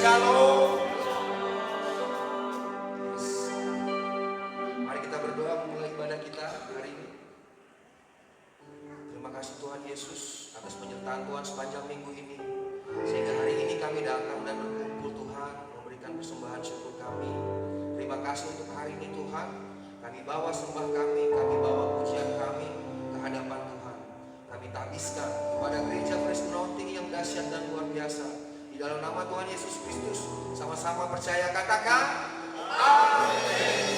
Shalom. Mari kita berdoa memulai ibadah kita hari ini. Terima kasih Tuhan Yesus atas penyertaan Tuhan sepanjang minggu ini, sehingga hari ini kami datang dan berkumpul Tuhan, memberikan persembahan syukur kami. Terima kasih untuk hari ini Tuhan. Kami bawa sembah kami bawa pujian kami ke hadapan Tuhan. Kami tabiskan kepada gereja Fresh Anointing yang dahsyat dan luar biasa. Di dalam nama Tuhan Yesus Kristus, sama-sama percaya, katakan amin.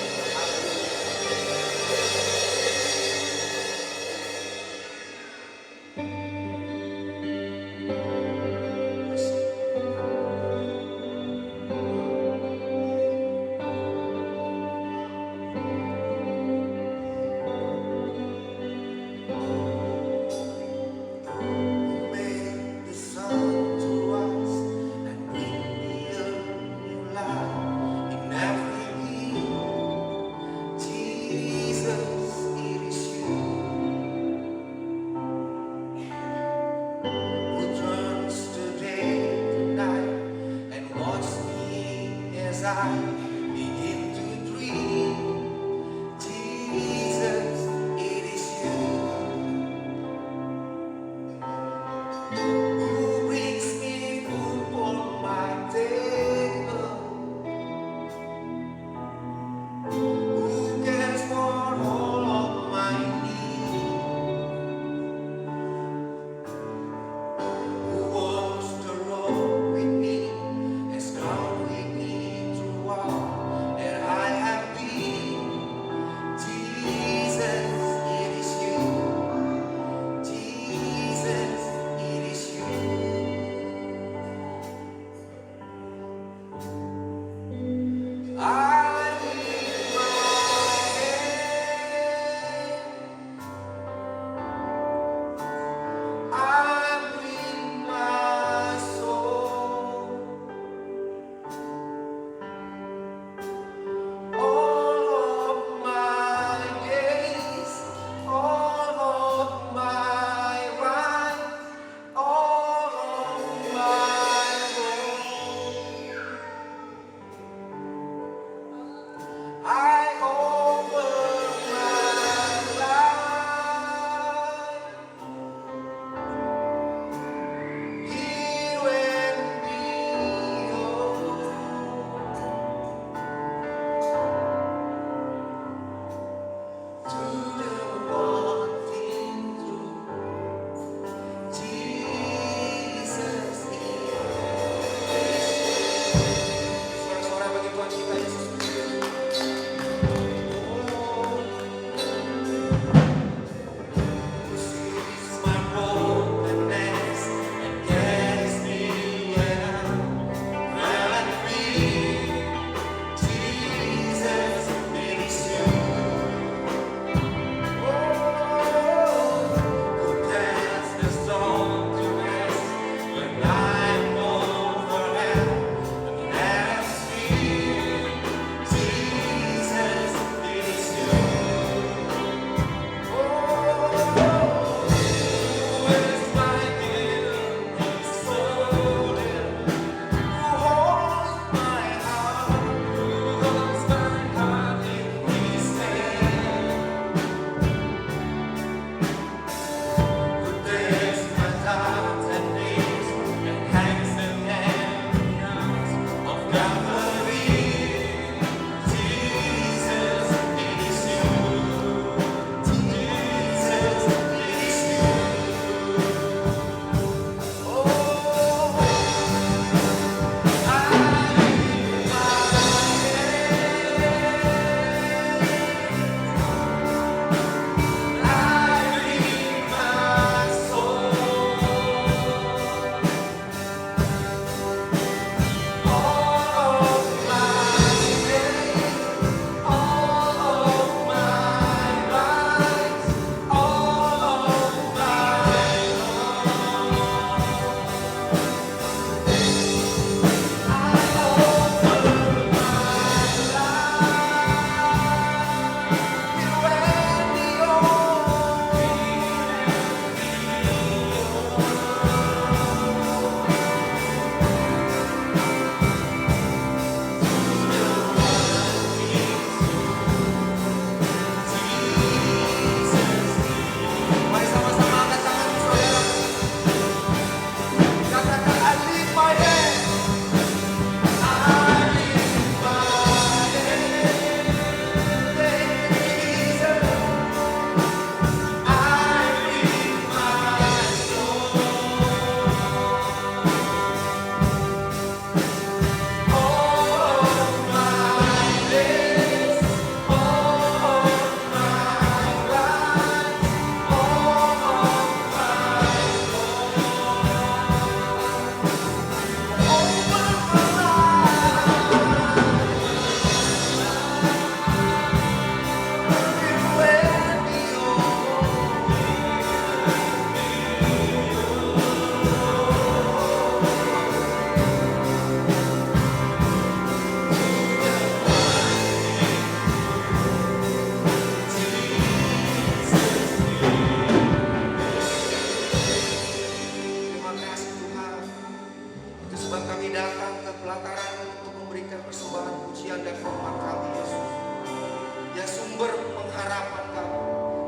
harapan kami,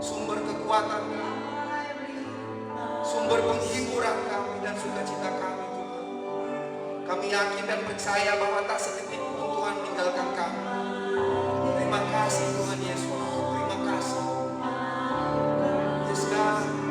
sumber kekuatan kami, sumber penghiburan kami dan sukacita kami Tuhan. Kami yakin dan percaya bahwa tak sedetik pun Tuhan tinggalkan kami. Terima kasih Tuhan Yesus, terima kasih. Yes God.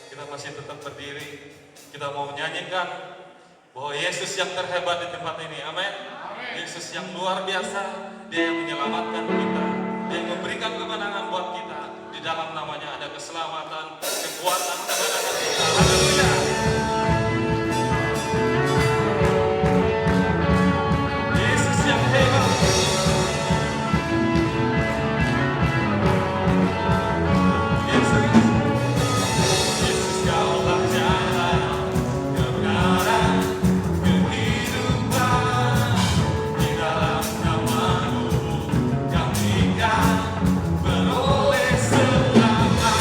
kita masih tetap berdiri. Kita mau menyanyikan bahwa Yesus yang terhebat di tempat ini. Amin. Yesus yang luar biasa, Dia yang menyelamatkan kita, Dia yang memberikan kemenangan buat kita. Di dalam namanya ada keselamatan, kekuatan, kemenangan kita. Haleluya. Yesus yang hebat. Yesus, Yesus kaulah jalan, kebenaran, kehidupan. Di dalam nama-Mu kami kan beroleh selamat.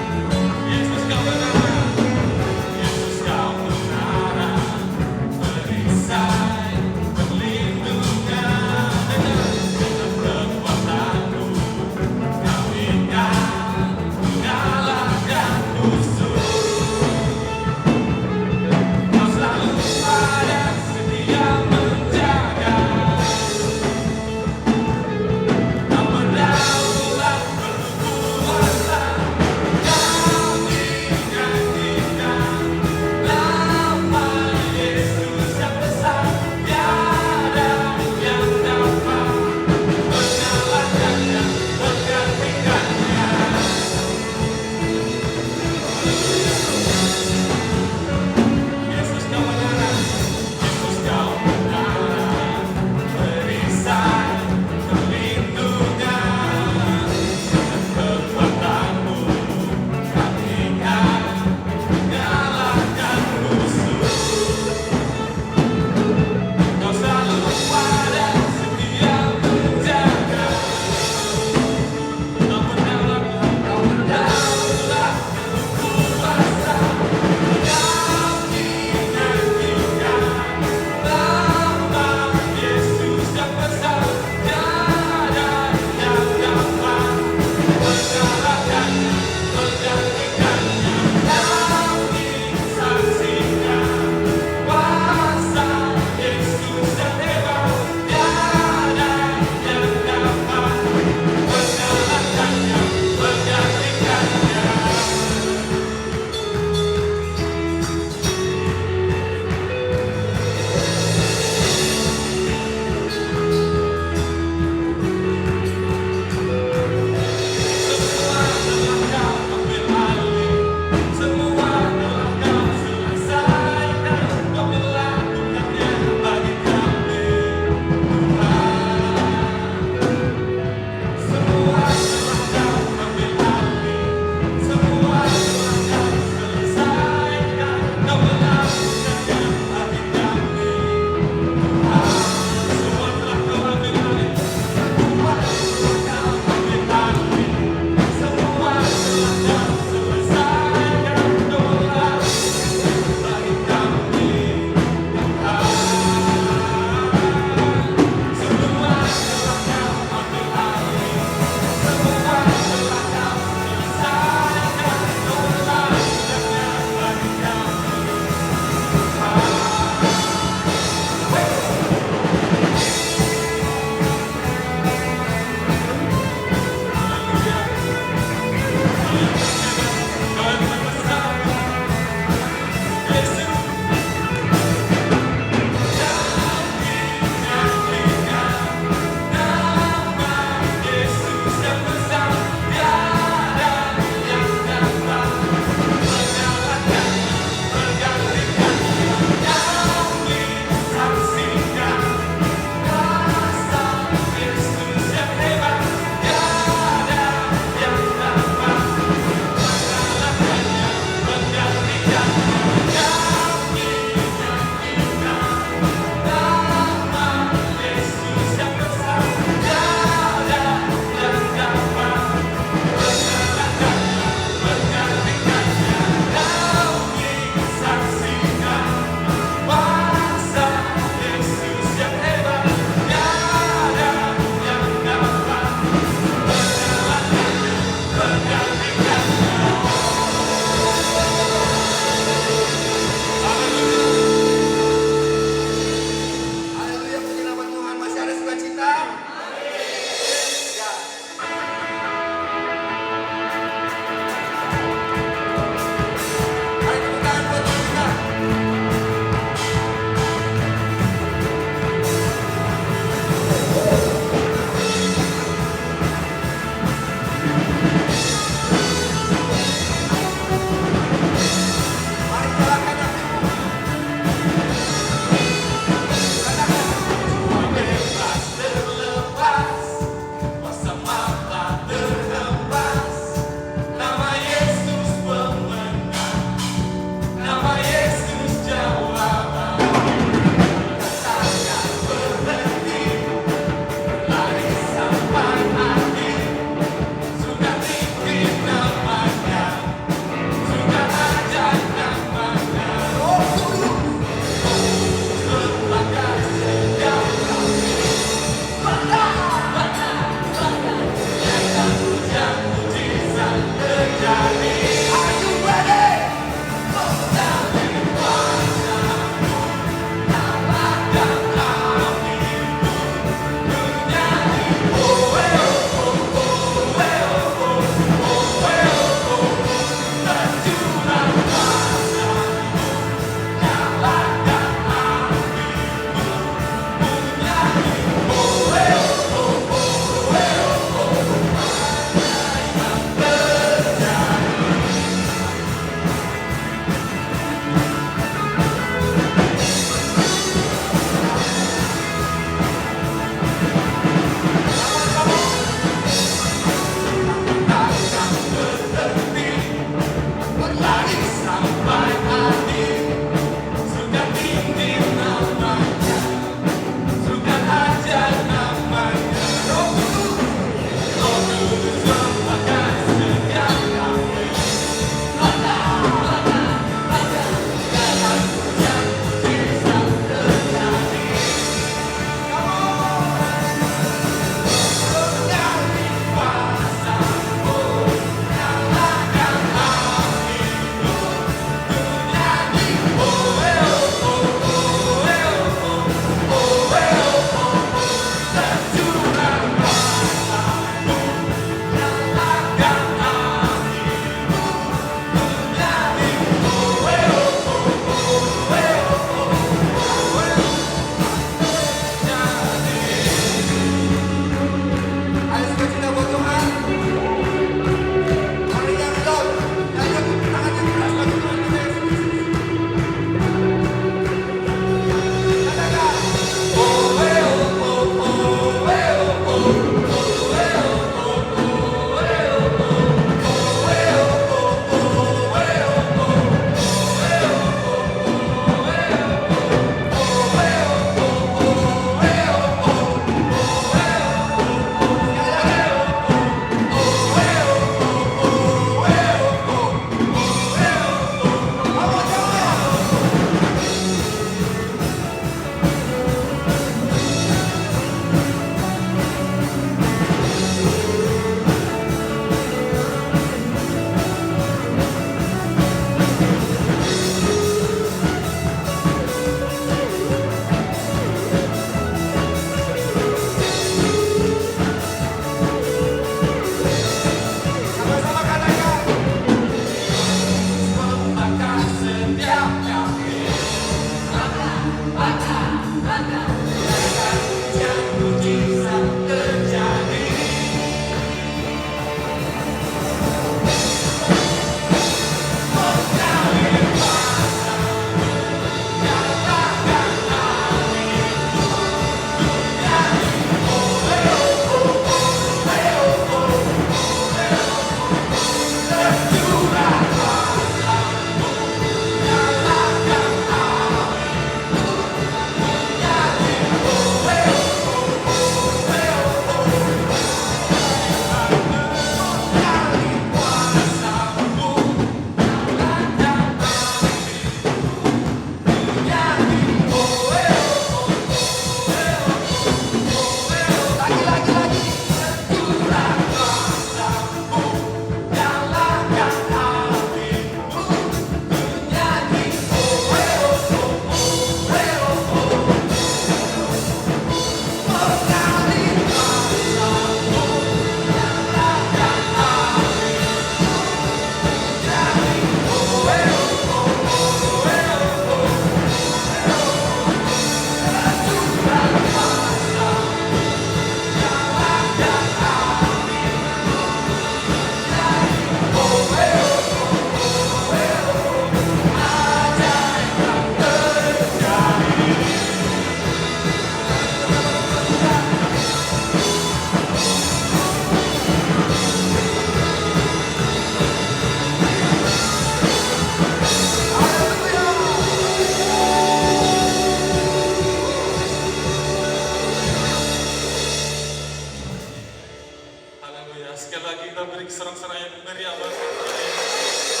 Haleluya. Sekali lagi kita beri keserak-serak yang meriah bagi Tuhan Yesus.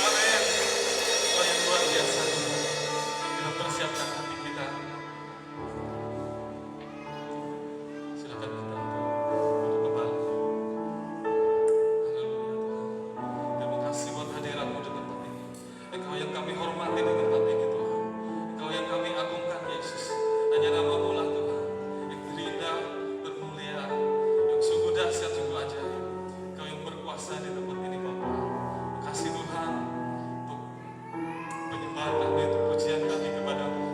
Amin. Tuhan yang luar biasa. Kita persiapkan hati kita. Silakan kita untuk kembali. Haleluya Tuhan. Terima kasih buat hadiratmu di tempat ini. Engkau yang kami hormati di tempat ini Tuhan. Engkau yang kami agungkan Yesus. Hanya nama-Mu lah Tuhan yang terindah, bermulia, yang sungguh dahsyat sungguh ajaib. Engkau yang berkuasa di tempat ini Bapa. Kasih Tuhan untuk penyembahan kami, untuk pujian kami kepada-Mu.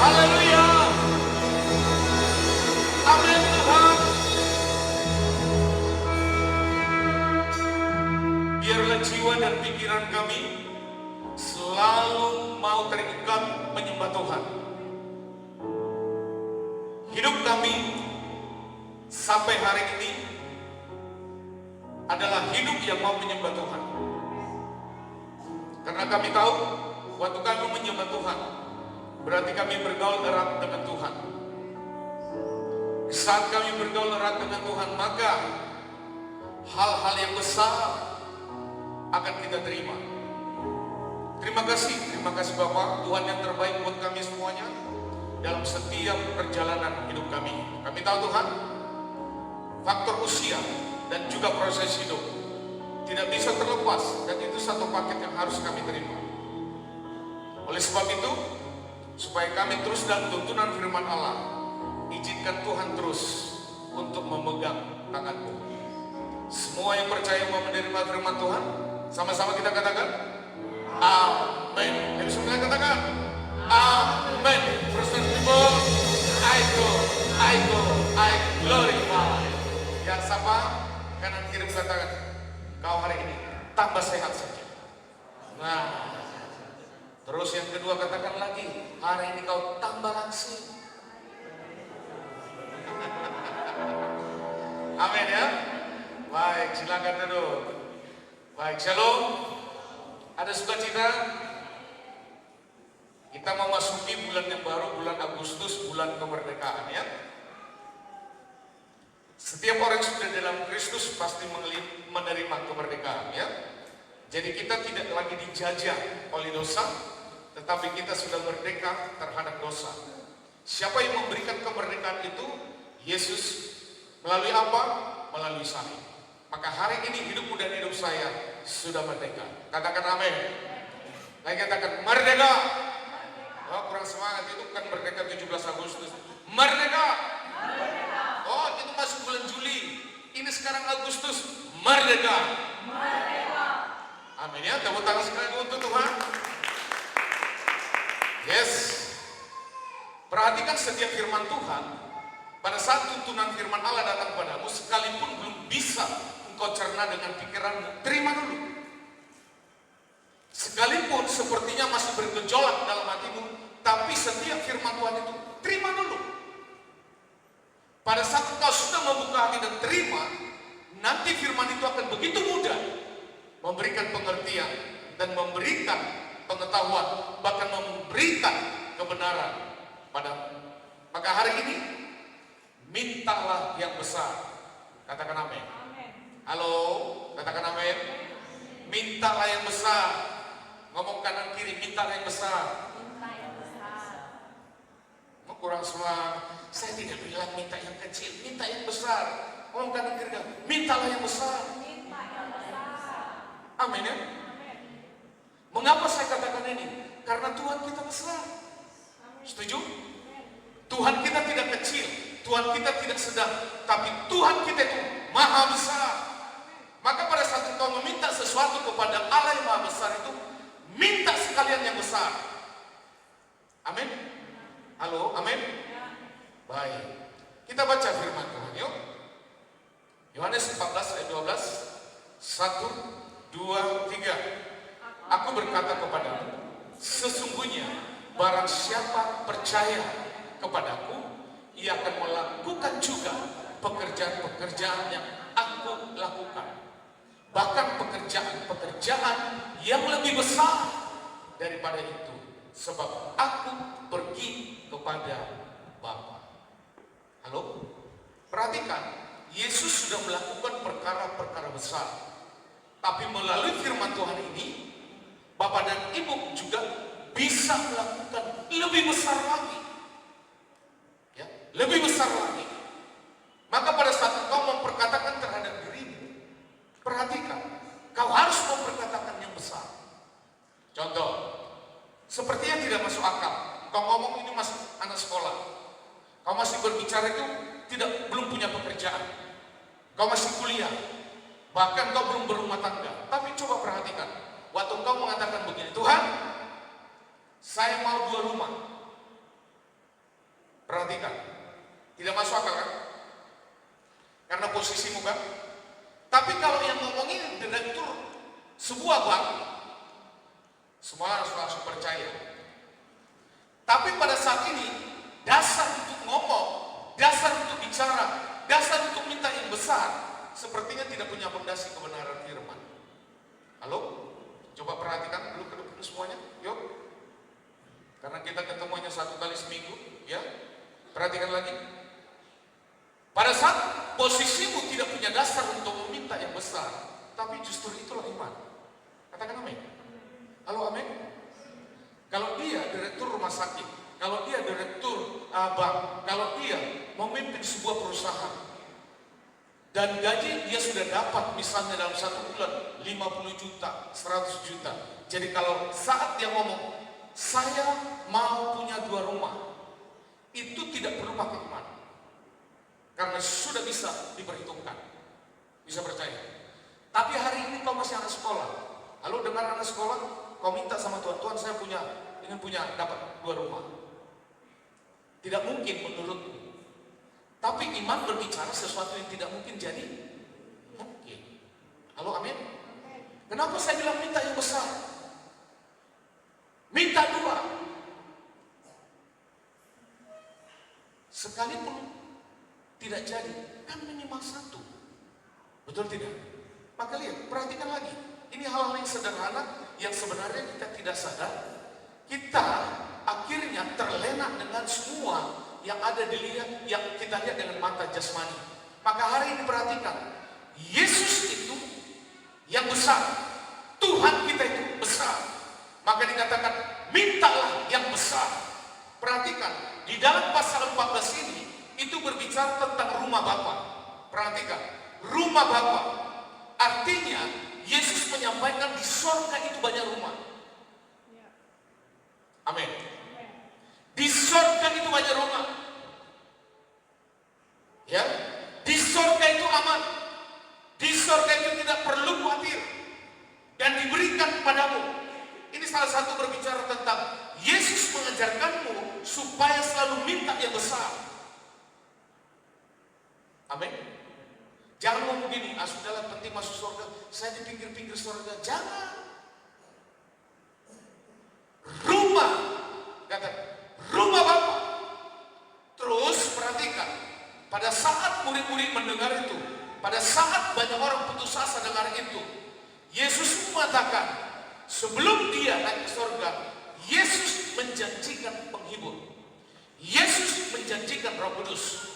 Haleluya. Amin Tuhan. Biarlah jiwa dan pikiran kami selalu mau terikat menyembah Tuhan. Hidup kami sampai hari ini adalah hidup yang mau menyembah Tuhan. Karena kami tahu waktu kami menyembah Tuhan, berarti kami bergaul erat dengan Tuhan. Saat kami bergaul erat dengan Tuhan, maka hal-hal yang besar akan kita terima. Terima kasih Bapak, Tuhan yang terbaik buat kami semuanya dalam setiap perjalanan hidup kami. Kami tahu Tuhan, faktor usia dan juga proses hidup tidak bisa terlepas, dan itu satu paket yang harus kami terima. Oleh sebab itu, supaya kami terus dalam tuntunan firman Allah, izinkan Tuhan terus untuk memegang tanganmu. Semua yang percaya mau menerima firman Tuhan, sama-sama kita katakan amin. Jadi semua katakan amin. First people, I glorify. Yang sama kanan kiri katakan, kau hari ini tambah sehat saja. Nah, terus yang kedua katakan lagi, hari ini kau tambah langsing. Amin ya. Baik, silakan duduk. Baik, shalom. Ada sukacita. Kita memasuki bulan yang baru, bulan Agustus, bulan kemerdekaan ya. Setiap orang yang sudah dalam Kristus pasti menerima kemerdekaan ya. Jadi kita tidak lagi dijajah oleh dosa, tetapi kita sudah merdeka terhadap dosa. Siapa yang memberikan kemerdekaan itu? Yesus. Melalui apa? Melalui salib. Maka hari ini hidupmu dan hidup saya sudah merdeka. Katakan amin. Lagi katakan merdeka. Oh, kurang semangat, itu kan merdeka 17 Agustus. Merdeka. Oh, itu masuk bulan Juli. Ini sekarang Agustus. Merdeka. Amin ya. Tepuk tangan sekali untuk Tuhan. Yes. Perhatikan setiap firman Tuhan. Pada saat tuntunan firman Allah datang padamu, sekalipun belum bisa engkau cerna dengan pikiranmu, terima dulu. Sekalipun sepertinya masih bergejolak dalam hatimu, tapi setiap firman Tuhan itu terima dulu. Pada saat engkau sudah membuka hati dan terima, nanti firman itu akan begitu mudah memberikan pengertian dan memberikan pengetahuan, bahkan memberikan kebenaran padamu. Maka hari ini mintalah yang besar. Katakan amin. Halo, katakan amin. Mintalah yang besar. Ngomong kanan kiri, mintalah yang besar. Mau kurang semua. Saya tidak bilang minta yang kecil, minta yang besar. Ngomong kanan kiri, mintalah yang besar. Amin ya. Mengapa saya katakan ini? Karena Tuhan kita besar. Setuju? Tuhan kita tidak kecil, Tuhan kita tidak sedang, tapi Tuhan kita itu maha besar. Maka pada saat engkau meminta sesuatu kepada Allah yang maha besar itu, minta sekalian yang besar. Amin. Halo, amin. Baik, kita baca firman Tuhan yuk. Yohanes 14 ayat 12. 1, 2, 3. Aku berkata kepadamu, sesungguhnya barang siapa percaya kepadaku, ia akan melakukan juga pekerjaan-pekerjaan yang aku lakukan. Bahkan pekerjaan-pekerjaan yang lebih besar daripada itu, sebab aku pergi kepada Bapa. Halo? Perhatikan, Yesus sudah melakukan perkara-perkara besar. Tapi melalui firman Tuhan ini, Bapak dan Ibu juga bisa melakukan lebih besar lagi. Ya, lebih besar lagi. Maka pada saat engkau memperkatakan terhadap dirimu, perhatikan, kau harus memperkatakan yang besar. Contoh, sepertinya tidak masuk akal. Kau ngomong ini masih anak sekolah. Kau masih berbicara itu belum punya pekerjaan. Kau masih kuliah. Bahkan kau belum berumah tangga. Tapi coba perhatikan, waktu kau mengatakan begini, Tuhan, saya mau 2 rumah. sebuah bank, semua harus langsung percaya. Tapi pada saat ini, dasar untuk ngomong, dasar untuk bicara, dasar untuk minta yang besar, sepertinya tidak punya fondasi kebenaran firman. Halo? Coba perhatikan dulu ke depan semuanya, yuk. Karena kita ketemuannya 1 kali seminggu, ya. Perhatikan lagi. Pada saat posisimu tidak punya dasar untuk meminta yang besar, tapi justru itulah iman. Katakan amin. Halo, amin. Kalau dia direktur rumah sakit, kalau dia direktur bank, kalau dia memimpin sebuah perusahaan, dan gaji dia sudah dapat misalnya dalam 1 bulan 50 juta, 100 juta. Jadi kalau saat dia ngomong, saya mau punya 2 rumah, itu tidak perlu pakai iman. Karena sudah bisa diperhitungkan. Bisa percaya. Tapi hari ini kau masih anak sekolah. Lalu dengan anak sekolah, kau minta sama Tuhan, Tuhan saya ingin punya dapat 2 rumah. Tidak mungkin menurutmu. Tapi iman berbicara sesuatu yang tidak mungkin jadi mungkin. Halo, amin. Kenapa saya bilang minta yang besar? Minta 2. Sekalipun tidak jadi, kan minimal 1. Betul tidak? Maka lihat, perhatikan lagi. Ini hal-hal yang sederhana yang sebenarnya kita tidak sadar. Kita akhirnya terlena dengan semua yang ada dilihat, yang kita lihat dengan mata jasmani. Maka hari ini perhatikan, Yesus itu yang besar, Tuhan kita itu besar. Maka dikatakan, mintalah yang besar. Perhatikan, di dalam pasal 14 ini, itu berbicara tentang rumah Bapa. Perhatikan, rumah Bapa. Artinya, Yesus menyampaikan di surga itu banyak rumah. Amin. Di surga itu banyak rumah. Ya, di surga itu aman. Di surga itu tidak perlu khawatir dan diberikan kepadamu. Ini salah satu berbicara tentang Yesus mengajarkanmu supaya selalu minta yang besar. Amin. Jangan ngomong gini, sudahlah penting masuk surga, saya di pinggir-pinggir surga. Jangan. Rumah, kata rumah Bapa. Terus perhatikan, pada saat murid-murid mendengar itu, pada saat banyak orang putus asa dengar itu, Yesus mengatakan, sebelum dia naik ke surga, Yesus menjanjikan penghibur. Yesus menjanjikan Roh Kudus.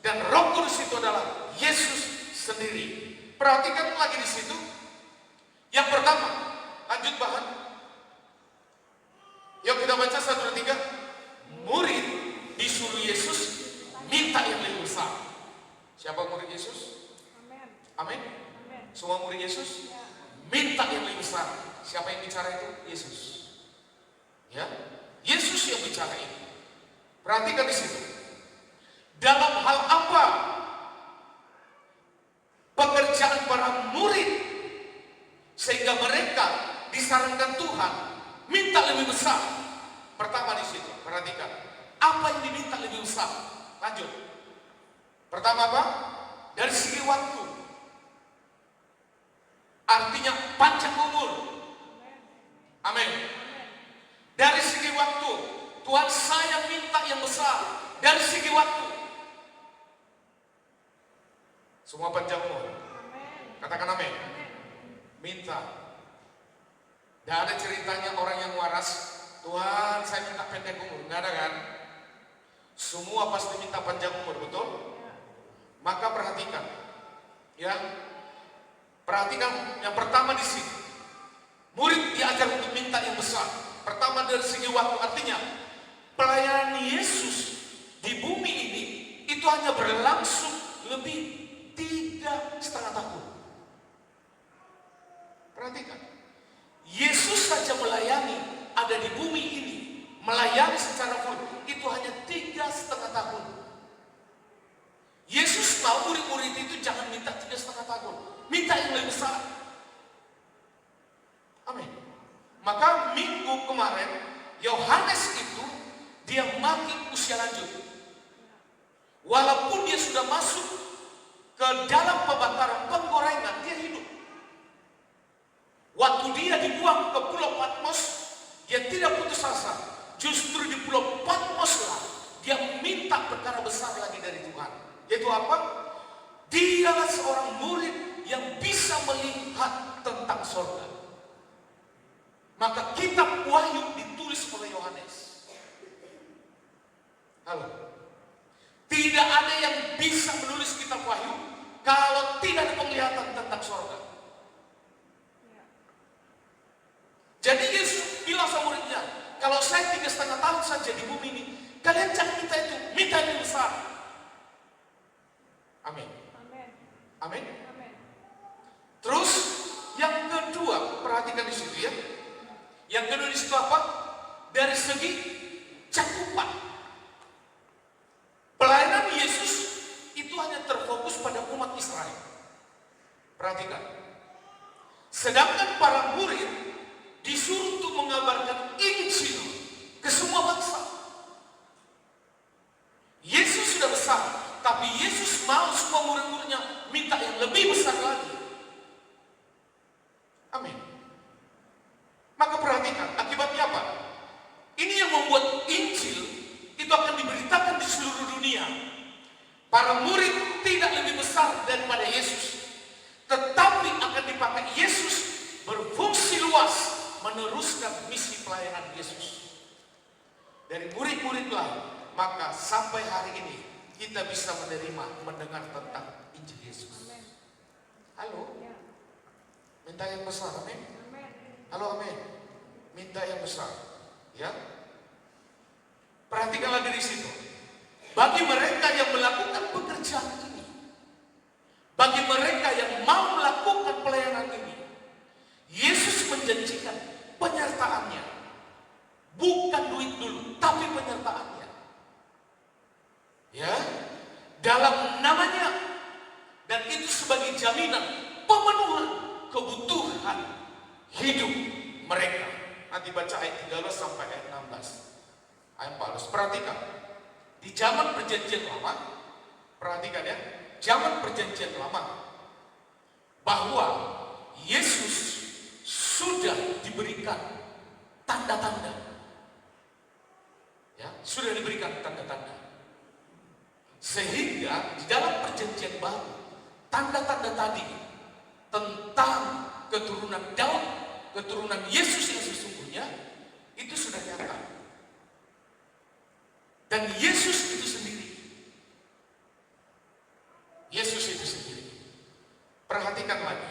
Dan Roh Kudus itu adalah Yesus sendiri. Perhatikan lagi di situ. Yang pertama, lanjut bahan. Yuk kita baca 1, 2, 3. Murid disuruh Yesus minta yang lebih besar. Siapa murid Yesus? Amin. Semua murid Yesus minta yang lebih besar. Siapa yang bicara itu? Yesus. Ya, Yesus yang bicara itu. Perhatikan di situ. Dalam hal apa pekerjaan para murid sehingga mereka disarankan Tuhan minta lebih besar? Pertama di situ, perhatikan. Apa yang diminta lebih besar? Lanjut. Pertama apa? Dari segi waktu. Artinya panjang umur. Amin. Dari segi waktu, Tuhan saya minta yang besar. Dari segi waktu. Semua panjang umur. Katakan amin. Minta. Tidak ada ceritanya orang yang waras, Tuhan saya minta pendek umur. Tidak ada kan? Semua pasti minta panjang umur, betul? Maka perhatikan. Ya. Perhatikan yang pertama di sini. Murid diajar untuk minta yang besar. Pertama dari segi waktu, artinya pelayanan Yesus di bumi ini itu hanya berlangsung lebih 3,5 tahun. Perhatikan, Yesus saja melayani ada di bumi ini, melayani secara full itu hanya 3,5 tahun. Yesus tahu murid-murid itu jangan minta 3,5 tahun, minta yang lebih besar. Amin. Maka minggu kemarin Yohanes itu dia makin usia lanjut. Walaupun dia sudah masuk ke dalam pembakaran penggorengan, dia hidup. Waktu dia dibuang ke Pulau Patmos, dia tidak putus asa. Justru di Pulau Patmos lah dia minta perkara besar lagi dari Tuhan. Yaitu apa? Dialah seorang murid yang bisa melihat tentang surga. Maka kitab Wahyu ditulis oleh Yohanes. Halo. Tidak ada yang bisa menulis kitab Wahyu kalau tidak ada penglihatan tentang surga. Jadi Yesus bilang sama muridnya, kalau saya 3,5 tahun saja di bumi ini, kalian jangan minta itu, minta yang besar. Amin. Amin. Terus yang kedua, perhatikan di situ ya. Yang kedua di situ apa? Dari segi cakupan. Pelayanan Yesus itu hanya terfokus pada umat Israel. Perhatikan. Sedangkan para murid disuruh untuk mengabarkan Injil ke semua bangsa. Yesus sudah besar, tapi Yesus mau semua murid-muridnya minta yang lebih besar lagi. Amin. Maka perhatikan, akibatnya apa? Ini yang membuat Injil itu akan diberitakan di seluruh dunia. Para murid tidak lebih besar daripada Yesus, tetapi akan dipakai Yesus berfungsi luas meneruskan misi pelayanan Yesus. Dari murid-muridlah, maka sampai hari ini kita bisa menerima, mendengar tentang Injil Yesus. Halo? Minta yang besar, amin? Halo, amin? Minta yang besar, ya? Perhatikanlah dari situ. Bagi mereka yang melakukan pekerjaan ini, bagi mereka yang mau melakukan pelayanan ini, Yesus menjanjikan penyertaannya. Bukan duit dulu, tapi penyertaannya. Ya, dalam namanya. Dan itu sebagai jaminan pemenuhan kebutuhan hidup mereka. Nanti baca ayat 13 sampai ayat 16. Ayat 14. Perhatikan. Di zaman perjanjian lama, perhatikan ya, zaman perjanjian lama, bahwa Yesus sudah diberikan tanda-tanda. Ya, sudah diberikan tanda-tanda. Sehingga di dalam perjanjian baru, tanda-tanda tadi tentang keturunan Daud, keturunan Yesus yang sesungguhnya, itu sudah nyata. Dan Yesus itu sendiri. Yesus itu sendiri. Perhatikan lagi.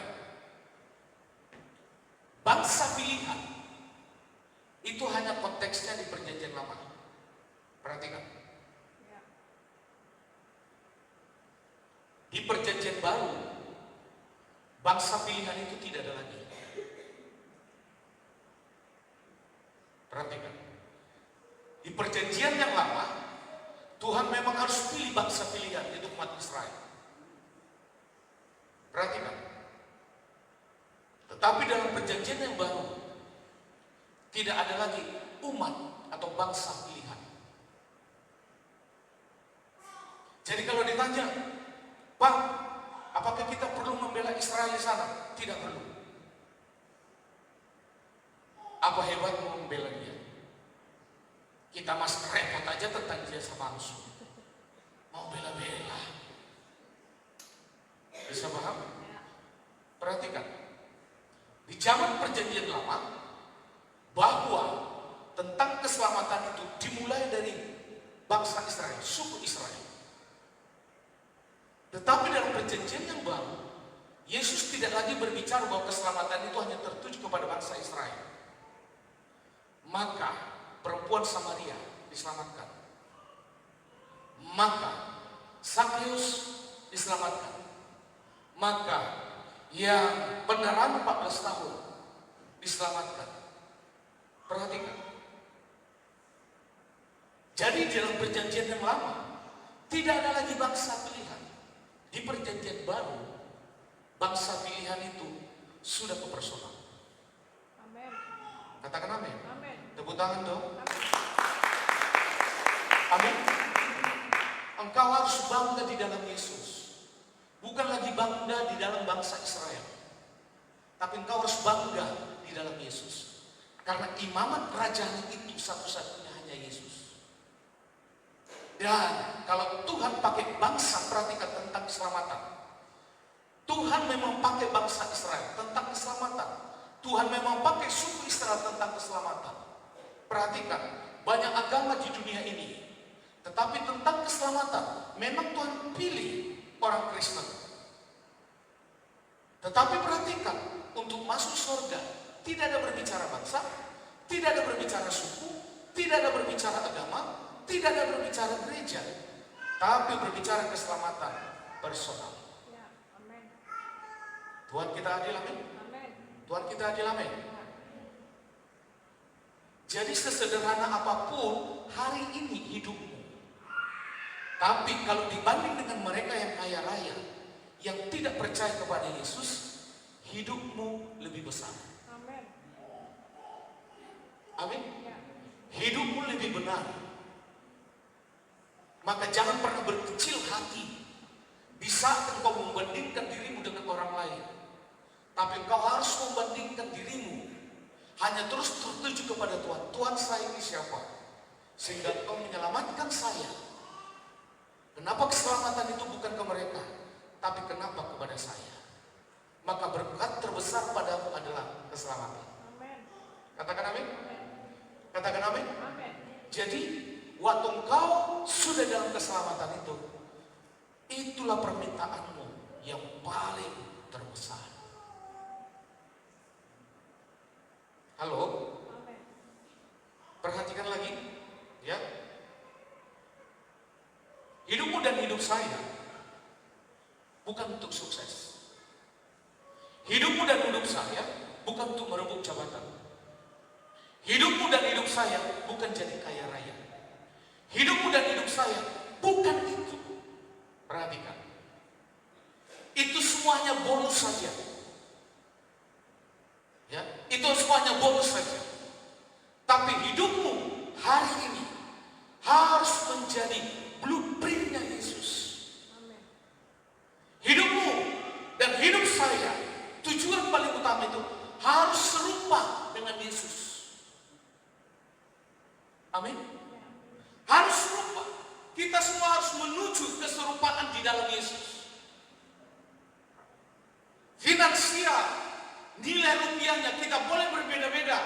Bangsa pilihan itu hanya konteksnya di perjanjian lama. Perhatikan. Di perjanjian baru, bangsa pilihan itu tidak ada lagi. Perhatikan. Di perjanjian yang lama, Tuhan memang harus pilih bangsa pilihan, itu umat Israel. Perhatikan. Tetapi dalam perjanjian yang baru, tidak ada lagi umat atau bangsa pilihan. Jadi kalau ditanya, Bang, apakah kita perlu membela Israel di sana? Tidak perlu. Apa hebatnya membela dia? Kita masih repot aja tentang dia sama langsung. Mau bela-bela. Bisa paham? Perhatikan. Di zaman perjanjian lama, bahwa tentang keselamatan itu dimulai dari bangsa Israel, suku Israel. Tetapi dalam perjanjian yang baru, Yesus tidak lagi berbicara bahwa keselamatan itu hanya tertuju kepada bangsa Israel. Maka perempuan Samaria diselamatkan. Maka Zakheus diselamatkan. Maka yang pendarahan 14 tahun diselamatkan. Perhatikan. Jadi dalam perjanjian yang lama tidak ada lagi bangsa pilihan. Di perjanjian baru bangsa pilihan itu sudah ke personal. Amin. Katakan amin. Amin. Tepuk tangan dong. Amin. Amin. Engkau harus bangga di dalam Yesus. Bukan lagi bangga di dalam bangsa Israel. tapi engkau harus bangga di dalam Yesus. Karena imamat kerajaan itu satu-satunya hanya Yesus. Dan kalau Tuhan pakai bangsa, perhatikan tentang keselamatan. Tuhan memang pakai bangsa Israel tentang keselamatan. Tuhan memang pakai suku Israel tentang keselamatan. Perhatikan, banyak agama di dunia ini, tetapi tentang keselamatan memang Tuhan pilih orang Kristen. Tetapi perhatikan, untuk masuk surga tidak ada berbicara bangsa, tidak ada berbicara suku, tidak ada berbicara agama, tidak ada berbicara gereja, tapi berbicara keselamatan personal. Tuhan kita adil, amin. Tuhan kita adil, amin. Jadi sesederhana apapun hari ini hidupmu, tapi kalau dibanding dengan mereka yang kaya raya, yang tidak percaya kepada Yesus, hidupmu lebih besar. Amin. Hidupmu lebih benar. Maka jangan pernah berkecil hati di saat engkau membandingkan dirimu dengan orang lain. Tapi engkau harus membandingkan dirimu hanya terus tertuju kepada Tuhan. Tuhan, saya ini siapa? Sehingga engkau menyelamatkan saya. Kenapa keselamatan itu bukan ke mereka, tapi kenapa kepada saya? Maka berkat terbesar padamu adalah keselamatan. Katakan amin. Katakan amin. Jadi waktu engkau sudah dalam keselamatan itu, itulah permintaanmu yang paling terbesar. Halo? Perhatikan lagi, ya. Hidupmu dan hidup saya bukan untuk sukses. Hidupmu dan hidup saya bukan untuk merebut jabatan. Hidupmu dan hidup saya bukan jadi kaya raya. Hidupmu dan hidup saya bukan itu. Perhatikan. Itu semuanya bonus saja. Ya, itu semuanya bonus saja. Tapi hidupmu hari ini harus menjadi blueprintnya Yesus. Hidupmu dan hidup saya, tujuan paling utama itu harus serupa dengan Yesus. Amin. Harus serupa. Kita semua harus menuju keserupaan di dalam Yesus. Finansial, nilai rupiahnya kita boleh berbeda-beda.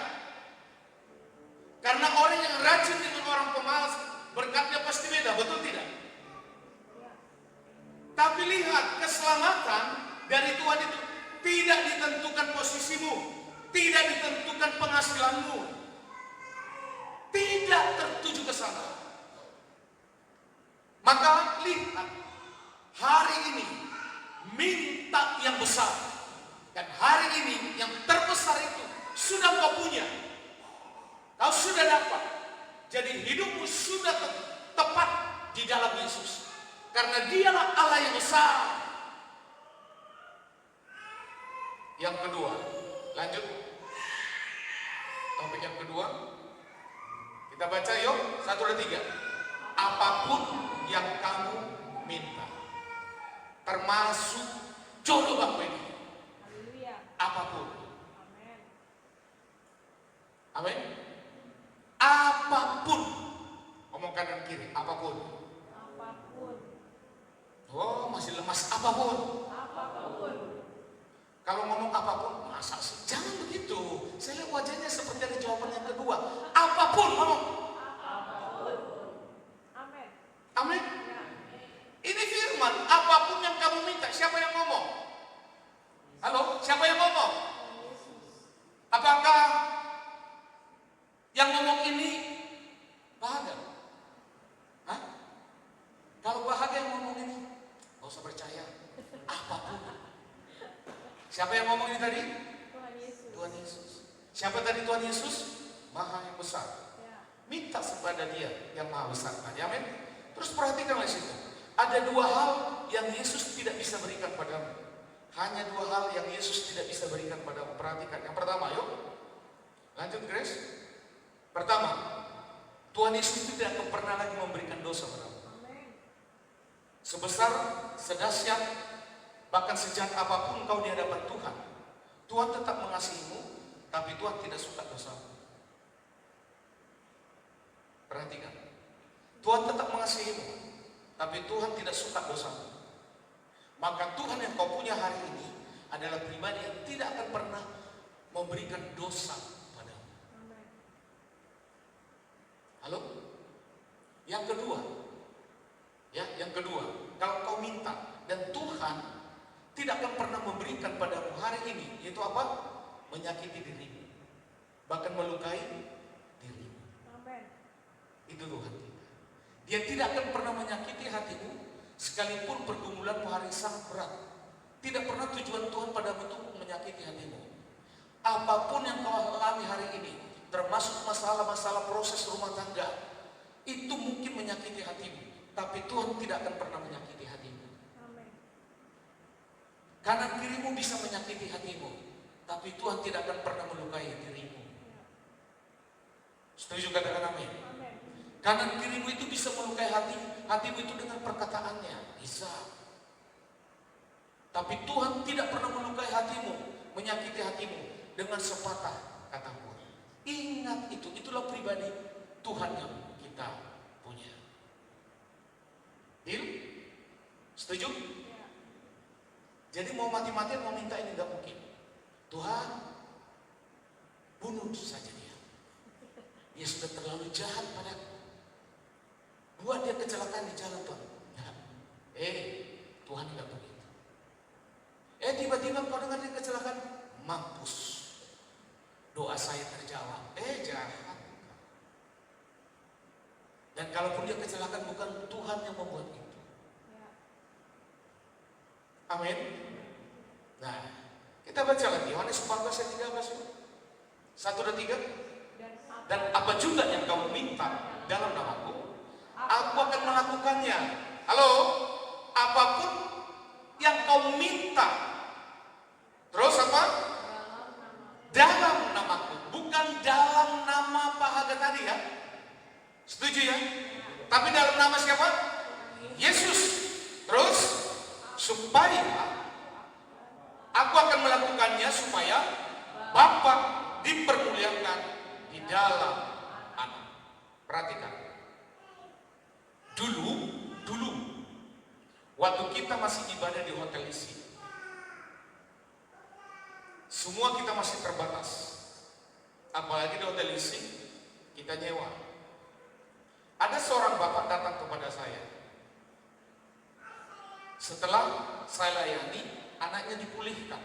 Karena orang yang rajin dengan orang pemalas, berkatnya pasti beda, betul tidak? Tapi lihat, keselamatan dari Tuhan itu tidak ditentukan posisimu, tidak ditentukan penghasilanmu, tidak tertuju ke sana. Maka lihat, hari ini minta yang besar, dan hari ini yang terbesar itu sudah kau punya, kau sudah dapat. Jadi hidupmu sudah tepat di dalam Yesus, karena Dialah Allah yang besar. Yang kedua, lanjut. Topik yang kedua, kita baca yuk, 1, 2, 3. Apapun yang kamu minta, termasuk jodoh Bang Benny. Apapun. Amin. Apapun. Ngomong kanan kiri, apapun. Oh, masih lemas, apapun. Kalau ngomong apapun, masa sih? Jangan begitu. Saya lihat wajahnya seperti ada jawaban yang kedua. Apapun, ngomong. Amin. Ini firman, apapun yang kamu minta. Siapa yang ngomong? Halo, siapa yang ngomong? Apakah yang ngomong ini bahagia? Hah? Kalau bahagia yang ngomong ini, gak usah percaya. Apapun. Siapa yang ngomong ini tadi? Tuhan Yesus. Siapa tadi Tuhan Yesus? Maha yang besar. Minta kepada Dia yang maha besar. Amin. Terus perhatikanlah situ. Ada 2 hal yang Yesus tidak bisa berikan padamu. Hanya 2 hal yang Yesus tidak bisa berikan padamu. Perhatikan. Yang pertama, yuk. Lanjut, Grace. Pertama, Tuhan Yesus tidak akan pernah lagi memberikan dosa padamu. Sebesar, sedahsyat, bahkan sejahat apapun kau di hadapan Tuhan, Tuhan tetap mengasihimu, tapi Tuhan tidak suka dosamu. Perhatikan. Tuhan tetap mengasihimu, tapi Tuhan tidak suka dosamu. Maka Tuhan yang kau punya hari ini adalah pribadi yang tidak akan pernah memberikan dosa padamu. Halo? Yang kedua, kalau kau minta dan Tuhan tidak akan pernah memberikan padamu hari ini, yaitu apa? Menyakiti dirimu, bahkan melukai dirimu. Itu Tuhan kita. Dia tidak akan pernah menyakiti hatimu, sekalipun pergumulanmu hari sangat berat. Tidak pernah tujuan Tuhan padamu itu menyakiti hatimu. Apapun yang kau alami hari ini, termasuk masalah-masalah proses rumah tangga, itu mungkin menyakiti hatimu, tapi Tuhan tidak akan pernah menyakiti hatimu. Kanan kirimu bisa menyakiti hatimu, tapi Tuhan tidak akan pernah melukai dirimu. Setuju katakan amin? Kanan kirimu itu bisa melukai hatimu itu dengan perkataannya, bisa. Tapi Tuhan tidak pernah melukai hatimu, menyakiti hatimu dengan sepatah kata Tuhan. Ingat itu, itulah pribadi Tuhan yang kita punya. Deal? Setuju? Jadi mau mati-matian mau minta ini nggak mungkin. Tuhan, bunuh saja dia. Dia sudah terlalu jahat padaku. Buat dia kecelakaan di jalan Tuhan. Tuhan tidak begitu. Tiba-tiba kau dengar dia kecelakaan, mampus. Doa saya terjawab. Jahat. Dan kalaupun dia kecelakaan, bukan Tuhan yang membuat itu. Amin. Nah, kita baca lagi Yohanes 14 ayat 13. 1 dan 3. Dan apa juga yang kamu minta dalam namaku, aku akan melakukannya. Halo, apapun yang kau minta, terus apa? Dalam namaku, bukan dalam nama Pak Haga tadi ya. Setuju ya? Tapi dalam nama siapa? Yesus. Terus supaya aku akan melakukannya supaya Bapa dipermuliakan di dalam Anak. Perhatikan. Dulu waktu kita masih ibadah di hotel isi, semua kita masih terbatas. Apalagi di hotel isi kita nyewa. Ada seorang bapak datang kepada saya. Setelah saya layani, anaknya dipulihkan.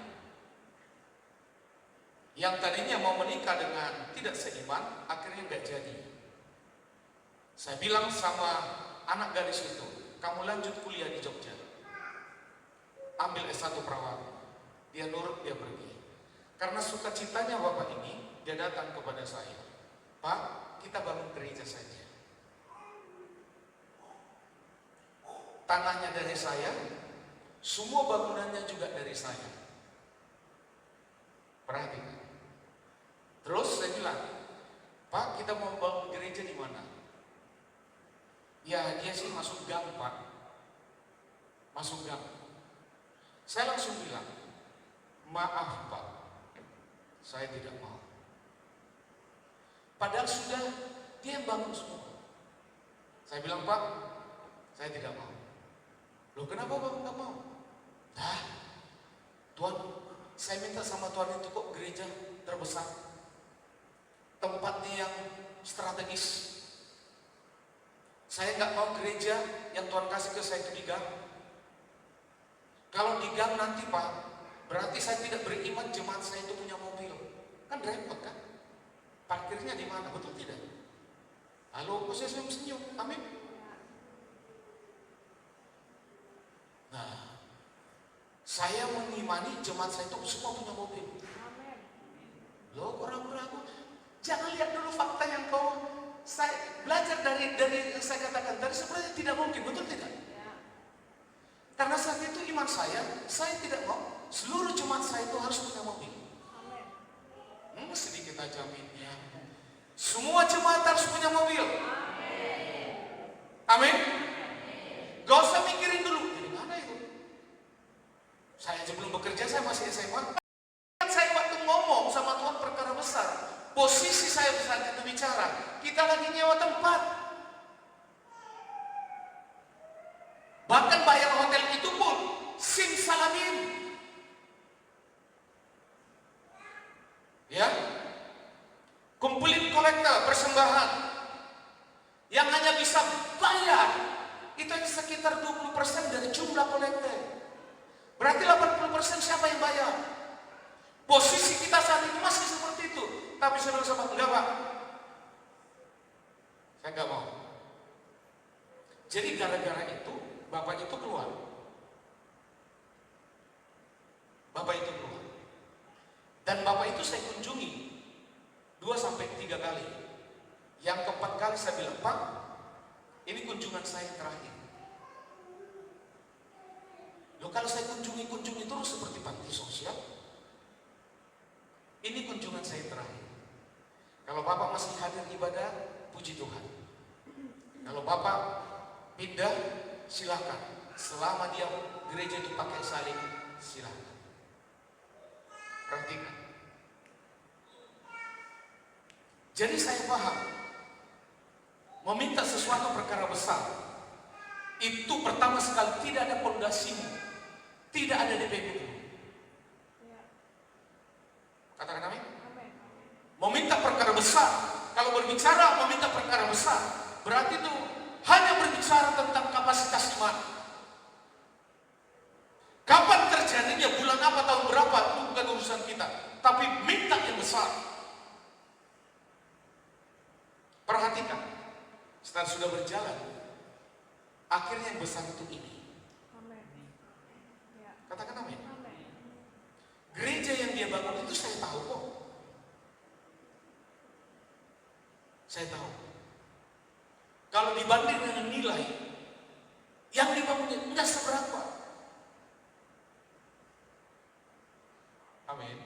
Yang tadinya mau menikah dengan tidak seiman, akhirnya nggak jadi. Saya bilang sama anak gadis itu, kamu lanjut kuliah di Jogja, ambil S1 perawat. Dia nurut, dia pergi. Karena sukacitanya bapak ini, dia datang kepada saya, Pak, kita bangun gereja saja. Tanahnya dari saya, semua bangunannya juga dari saya. Perhatikan. Terus saya bilang, Pak, kita mau bangun gereja di mana? Ya, dia sih masuk gang, Pak. Masuk gang. Saya langsung bilang, maaf Pak, saya tidak mau. Padahal sudah dia yang bangun semua. Saya bilang, Pak, saya tidak mau. Loh, kenapa Bapak nggak mau? Tuhan, saya minta sama Tuhan itu kok gereja terbesar, tempatnya yang strategis. Saya nggak mau gereja yang Tuhan kasih ke saya itu di gang. Kalau di gang nanti Pak, berarti saya tidak beriman jemaat saya itu punya mobil. Kan repot kan? Parkirnya di mana? Betul tidak? Halo, kok saya senyum? Amin. Nah, saya mengimani jemaat saya itu semua punya mobil. Loh, orang ragu. Jangan lihat dulu fakta yang saya belajar dari yang saya katakan tadi, sebenarnya tidak mungkin, betul tidak? Karena saat itu iman saya tidak mau seluruh jemaat saya itu harus punya mobil. Sedikit aja aminnya. Semua jemaat harus punya mobil. Amin. Gak usah mikirin dulu. Saya aja belum bekerja, saya masih SMA. Saya saat itu bicara, kita lagi nyewa tempat. Bahkan bayar hotel itu pun simsalabim. Ya, kumpulin kolektor persembahan yang hanya bisa bayar itu hanya sekitar 20% dari jumlah kolektor. Berarti 80% siapa yang bayar? Posisi kita saat itu masih seperti itu. Tapi saudara-saudara, enggak Pak, saya enggak mau. Jadi gara-gara itu Bapak itu keluar. Bapak itu keluar. Dan Bapak itu saya kunjungi 2-3 kali. Yang keempat kali saya bilang, Pak, ini kunjungan saya terakhir. Loh, kalau saya kunjungi terus seperti panti sosial, ini kunjungan saya terakhir. Kalau Bapak masih hadir ibadah, puji Tuhan. Kalau Bapak pindah, silakan. Selama dia gereja itu pakai salib, silakan. Perhatikan. Jadi saya paham, meminta sesuatu perkara besar itu pertama sekali tidak ada pondasinya, tidak ada DP dulu. Katakan amin. Meminta perkara besar, kalau berbicara meminta perkara besar, berarti itu hanya berbicara tentang kapasitas iman. Kapan terjadinya, bulan apa, tahun berapa, itu bukan urusan kita, tapi minta yang besar. Perhatikan, setelah sudah berjalan, akhirnya yang besar itu ini. Katakan amin. Gereja yang dia bangun itu saya tahu kok. Saya tahu. Kalau dibanding dengan nilai yang dibangun enggak seberapa. Amin.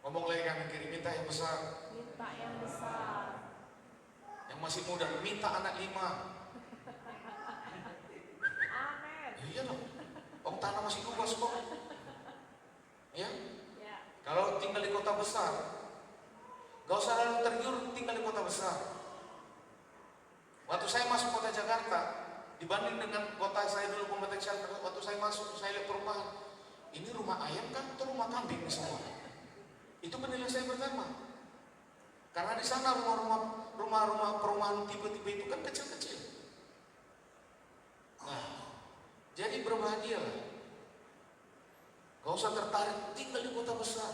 Ngomong lagi kanan kiri, minta yang besar. Minta yang besar. Yang masih muda, minta anak 5. Amin. Ya iya dong. Om tanah masih luas kok. Ya. Ya. Kalau tinggal di kota besar, gak usah lalu tergiur tinggal di kota besar. Waktu saya masuk kota Jakarta, dibanding dengan kota saya dulu Pematang Siantar, waktu saya masuk, saya lihat perumahan. Ini rumah ayam kan atau rumah kambing semua? Itu penilaian saya pertama. Karena di sana rumah-rumah perumahan tipe-tipe itu kan kecil-kecil. Nah, jadi berbahagialah. Gak usah tertarik tinggal di kota besar.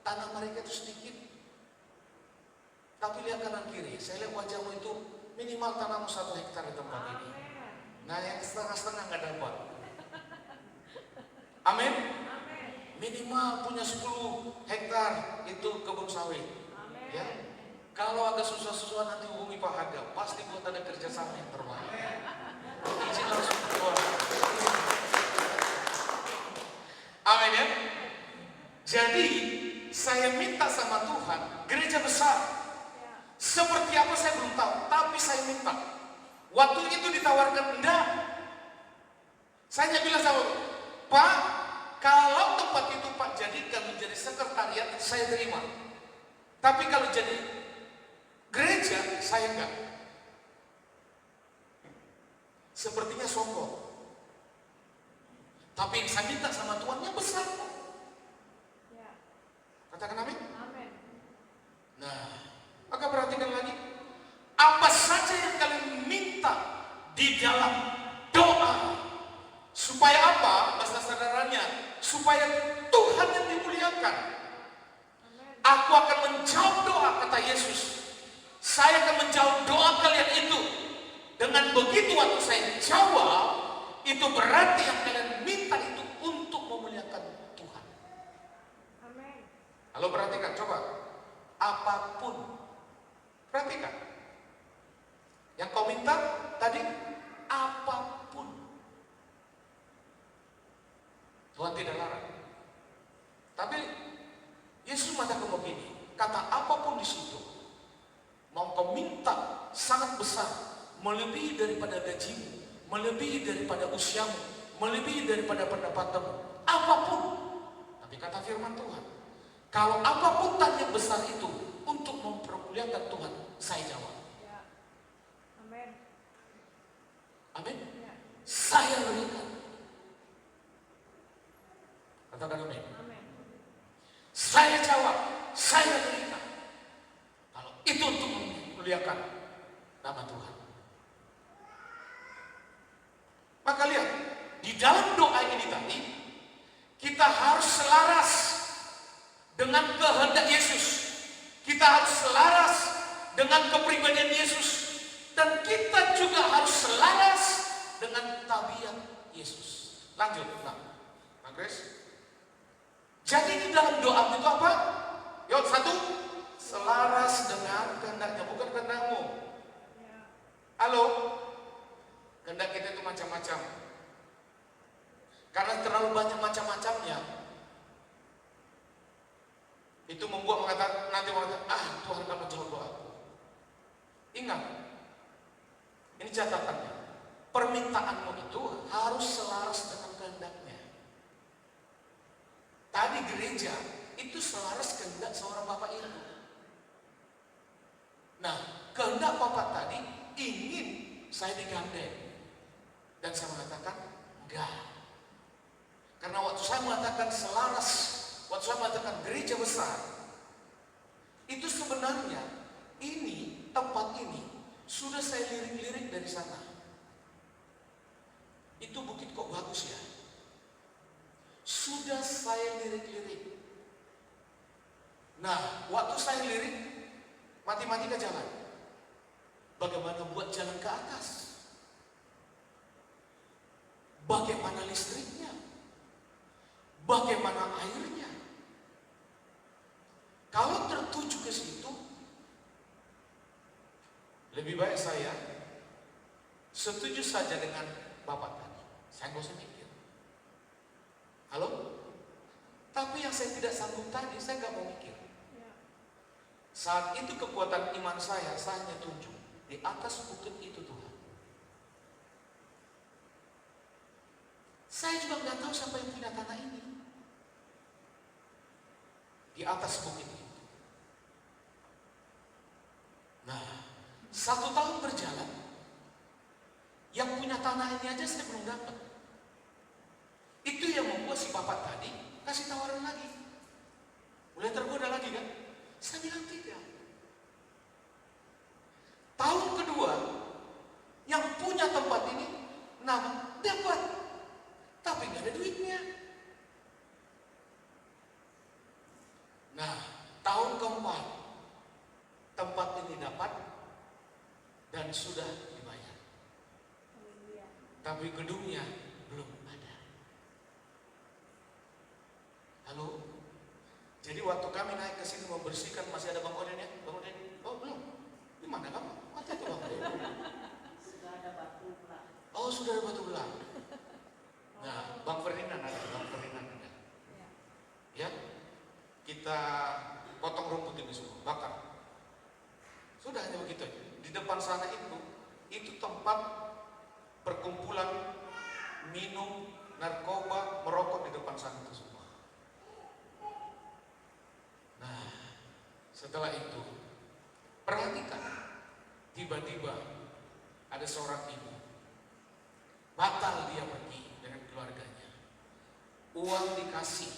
Tanah mereka itu sedikit. Tapi lihat kanan kiri, saya lihat wajahmu itu minimal tanahmu 1 hektar di tempat ini. Nah, yang setengah-setengah nggak dapat. Amin. Minimal punya 10 hektar itu kebun sawit. Ya. Kalau agak susah-susah nanti hubungi Pak Haga, pasti buat ada kerjasama yang terbaik. Izin langsung keluar. Amin ya. Jadi saya minta sama Tuhan gereja besar. Seperti apa saya belum tahu, tapi saya minta. Waktu itu ditawarkan, enggak. Saya bilang sama Pak, kalau tempat itu Pak jadikan menjadi sekretariat, saya terima. Tapi kalau jadi gereja, saya enggak. Sepertinya sombong. Tapi yang saya minta sama Tuhan yang besar. Katakan amin. Nah, maka perhatikan lagi. Apa saja yang kalian minta di dalam doa. Supaya apa? Bahasa saudaranya, supaya Tuhan yang dimuliakan. Aku akan menjawab doa, kata Yesus. Saya akan menjawab doa kalian itu. Dengan begitu waktu saya jawab, itu berarti yang kalian minta itu untuk memuliakan Tuhan. Lalu perhatikan, coba. Apapun. Perhatikan. Yang kau minta tadi, apapun. Tuhan tidak larang. Tapi Yesus mengatakan begini, kata apapun di situ, mau kau minta sangat besar, melebihi daripada gajimu, melebihi daripada usiamu, melebihi daripada pendapatanmu, apapun. Tapi kata firman Tuhan, kalau apapun tanya besar itu untuk memperoleh perkuliakan Tuhan, saya jawab. Ya. Amin. Amin. Ya. Saya berikan. Katakan amin. Amin. Saya jawab, saya berikan. Kalau itu untuk memuliakan nama Tuhan. Maka lihat, di dalam doa ini tadi, kita harus selaras dengan kehendak Yesus. Kita harus selaras dengan kepribadian Yesus. Dan kita juga harus selaras dengan tabiat Yesus. Lanjut, Nah Grace. Jadi di dalam doa itu apa? Yuk, satu, selaras dengan kehendaknya, bukan kehendakmu. Ya. Halo? Kehendak kita itu macam-macam. Karena terlalu banyak macam-macamnya, itu membuat nanti mengatakan, Tuhan kamu jawab doaku. Ingat, ini catatannya. Permintaanmu itu harus selaras dengan kehendaknya. Tadi gereja itu selaras kehendak seorang bapak itu. Nah, kehendak bapak tadi ingin saya digandeng. Dan saya mengatakan, enggak. Karena waktu saya mengatakan selaras, waktu saya mengatakan gereja besar, itu sebenarnya ini, tempat ini, sudah saya lirik-lirik dari sana. Itu bukit kok bagus ya. Sudah saya lirik-lirik. Nah, waktu saya lirik, mati-mati ke jalan. Bagaimana buat jalan ke atas? Bagaimana listriknya? Bagaimana airnya? Kalau tertuju ke situ, lebih baik saya setuju saja dengan Bapak tadi. Saya nggak usah mikir. Halo? Tapi yang saya tidak sanggup tadi, saya nggak mau mikir. Ya. Saat itu kekuatan iman saya hanya tunjuk di atas bukit itu Tuhan. Saya juga nggak tahu siapa yang punya tanah ini. Di atas bukit itu. Nah, 1 tahun berjalan, yang punya tanah ini aja saya belum dapat. Itu yang membuat si bapak tadi kasih tawaran lagi. Mulai tergoda lagi kan? Saya bilang tidak. Tahun kedua, yang punya tempat ini, dapat. Tapi nggak ada duitnya. Nah, tahun keempat, tempat ini dapat dan sudah dibayar. Haleluya. Tapi gedungnya belum ada. Halo? Jadi waktu kami naik ke sini membersihkan, masih ada Bang Oden ya? Bang Oden? Oh belum. Di mana kamu? Mati itu Bang Oden. Sudah ada batu belah. Oh sudah ada batu belah. Nah, Bang Ferdinand ada, Bang Ferdinand ada. Ya. Ya, kita potong rumput ini semua, bakar. Sudah hanya begitu aja. Di depan sana itu tempat perkumpulan minum, narkoba, merokok di depan sana itu semua. Nah, setelah itu, perhatikan, tiba-tiba ada seorang ibu, batal dia pergi dengan keluarganya. Uang dikasih,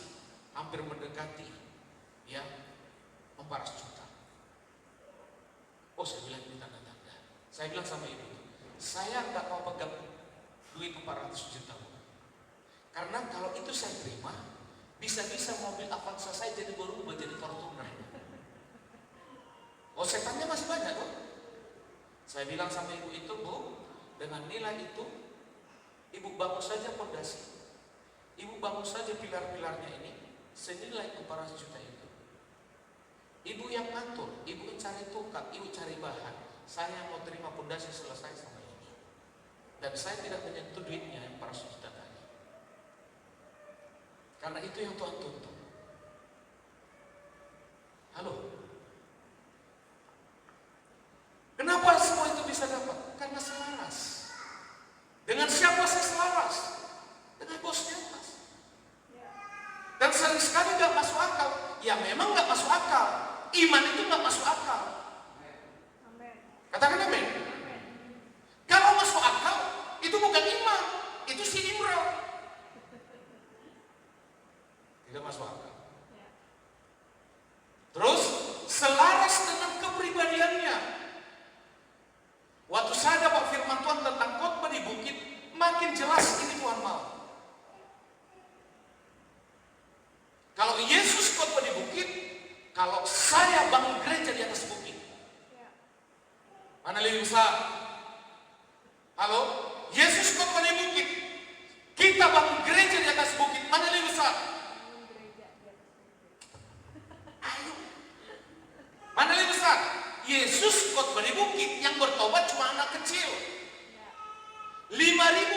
hampir mendekati, ya, 400 juta. Oh, saya bilang ini tanda-tanda. Saya bilang sama ibu, saya nggak mau pegang duit 400 juta. Karena kalau itu saya terima, bisa-bisa mobil Avanza saya jadi berubah jadi Fortuner. Oh, setannya masih banyak kok. Saya bilang sama ibu itu, Bu, dengan nilai itu, ibu bangun saja fondasi. Ibu bangun saja pilar-pilarnya ini, senilai 400 juta itu. Ibu yang ngatur, ibu cari tukang, ibu cari bahan. Saya mau terima fondasi selesai sama ini. Dan saya tidak menyentuh duitnya yang 400 juta tadi. Karena itu yang Tuhan tuntut. Halo? Kenapa semua itu bisa dapat? Karena selaras. Dengan siapa saya selaras? Dengan bosnya atas. Dan sering sekali gak masuk akal. Ya memang gak masuk akal. Iman itu gak masuk akal.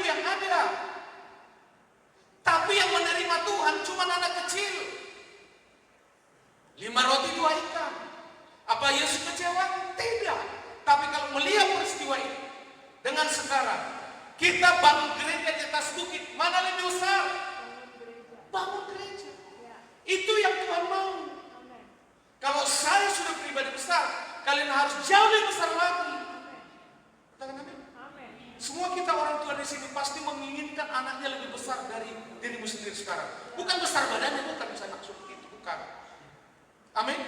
yang ada. Tapi yang menerima Tuhan cuma anak kecil. 5 roti 2 ikan. Apa Yesus kecewa? Tidak. Tapi kalau melihat peristiwa ini dengan sekarang, kita bangun gereja di atas bukit, mana lebih besar? Bangun gereja. Itu yang Tuhan mau. Kalau saya sudah pribadi besar, kalian harus jauh lebih besar lagi. Katakan amin. Semua kita orang tua di sini pasti menginginkan anaknya lebih besar dari dirimu sendiri sekarang. Bukan besar badannya, bukan saya maksud itu, bukan. Amin.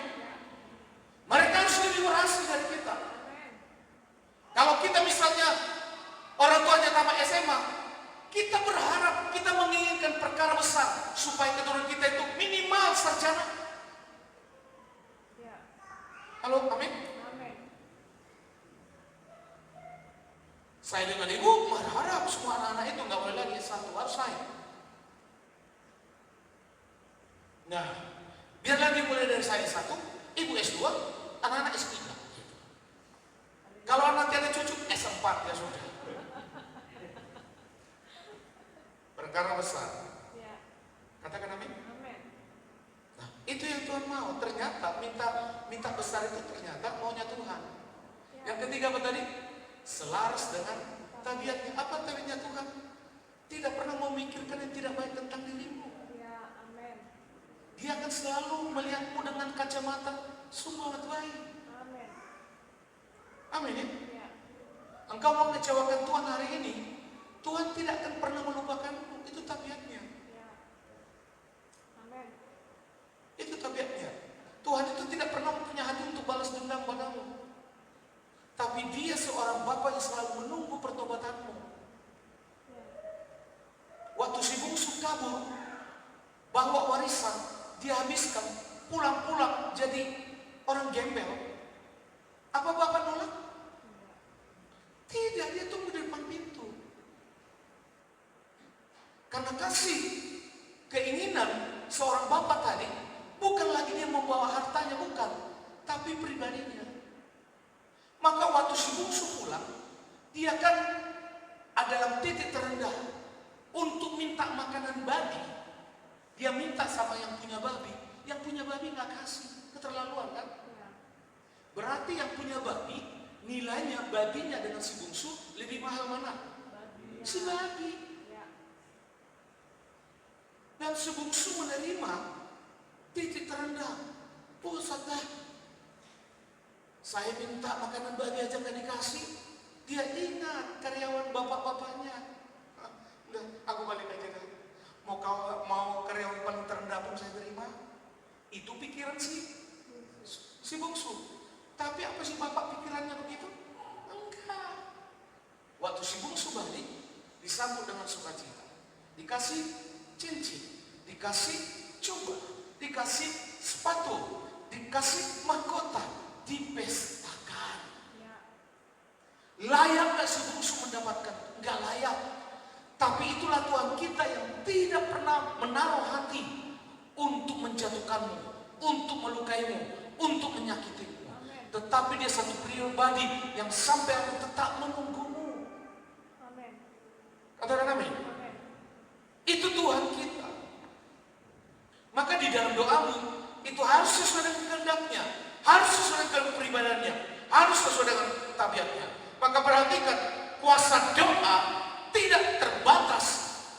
Mereka harus lebih berhasil dari kita. Kalau kita misalnya orang tuanya tamat SMA, kita berharap, kita menginginkan perkara besar supaya keturunan kita itu minimal sarjana. Halo, amin. Saya dengan ibu berharap semua anak-anak itu nggak boleh lagi S1, harus naik. Nah, biar lagi mulai dari saya S1, ibu S2, anak-anak S3. Kalau nanti ada cucu S4 ya sudah. Perkara besar. Katakan amin. Nah, itu yang Tuhan mau. Ternyata minta besar itu ternyata maunya Tuhan. Yang ketiga apa tadi? Selaras dengan tabiatnya. Apa tabiatnya Tuhan? Tidak pernah memikirkan yang tidak baik tentang dirimu. Dia akan selalu melihatmu dengan kacamata semua baik. Amin ya? Engkau mau mengecewakan Tuhan hari ini, Tuhan tidak akan pernah melupakanmu. Itu tabiatnya. Itu tabiatnya. Tuhan itu tidak pernah punya hati untuk balas dendam padamu. Tapi dia seorang Bapa yang selalu menunggu pertobatanmu. Waktu si bungsu kabur, bawa warisan, dia habiskan, pulang-pulang jadi orang gembel. Apa Bapak nolak? Tidak, dia tunggu di depan pintu. Karena kasih keinginan seorang Bapak tadi, bukan lagi dia membawa hartanya, bukan, tapi pribadinya. Maka waktu si bungsu pulang, dia kan ada dalam titik terendah untuk minta makanan babi. Dia minta sama yang punya babi nggak kasih, keterlaluan kan? Berarti yang punya babi, nilainya babinya dengan si bungsu lebih mahal mana? Si babi. Dan si bungsu menerima titik terendah. Oh Ustaz, saya minta makanan babi aja nggak dikasih. Dia ingat karyawan bapak-bapaknya. Udah, aku balik aja deh. Mau karyawan paling terendah pun saya terima. Itu pikiran si bungsu. Tapi apa sih bapak pikirannya begitu? Enggak. Waktu si bungsu balik, disambut dengan sukacita. Dikasih cincin, dikasih jubah, dikasih sepatu, dikasih mahkota, dipestakan. Layak gak si bungsu mendapatkan? Enggak layak. Tapi itulah Tuhan kita yang tidak pernah menaruh hati untuk menjatuhkanmu, untuk melukaimu, untuk menyakitimu. Tetapi dia satu pribadi yang sampai aku tetap menunggumu. Katakan amin. Itu Tuhan kita. Maka di dalam doamu itu harus sesuai dengan kehendaknya, harus sesuai dengan kepribadiannya, harus sesuai dengan tabiatnya. Maka perhatikan, kuasa doa tidak terbatas,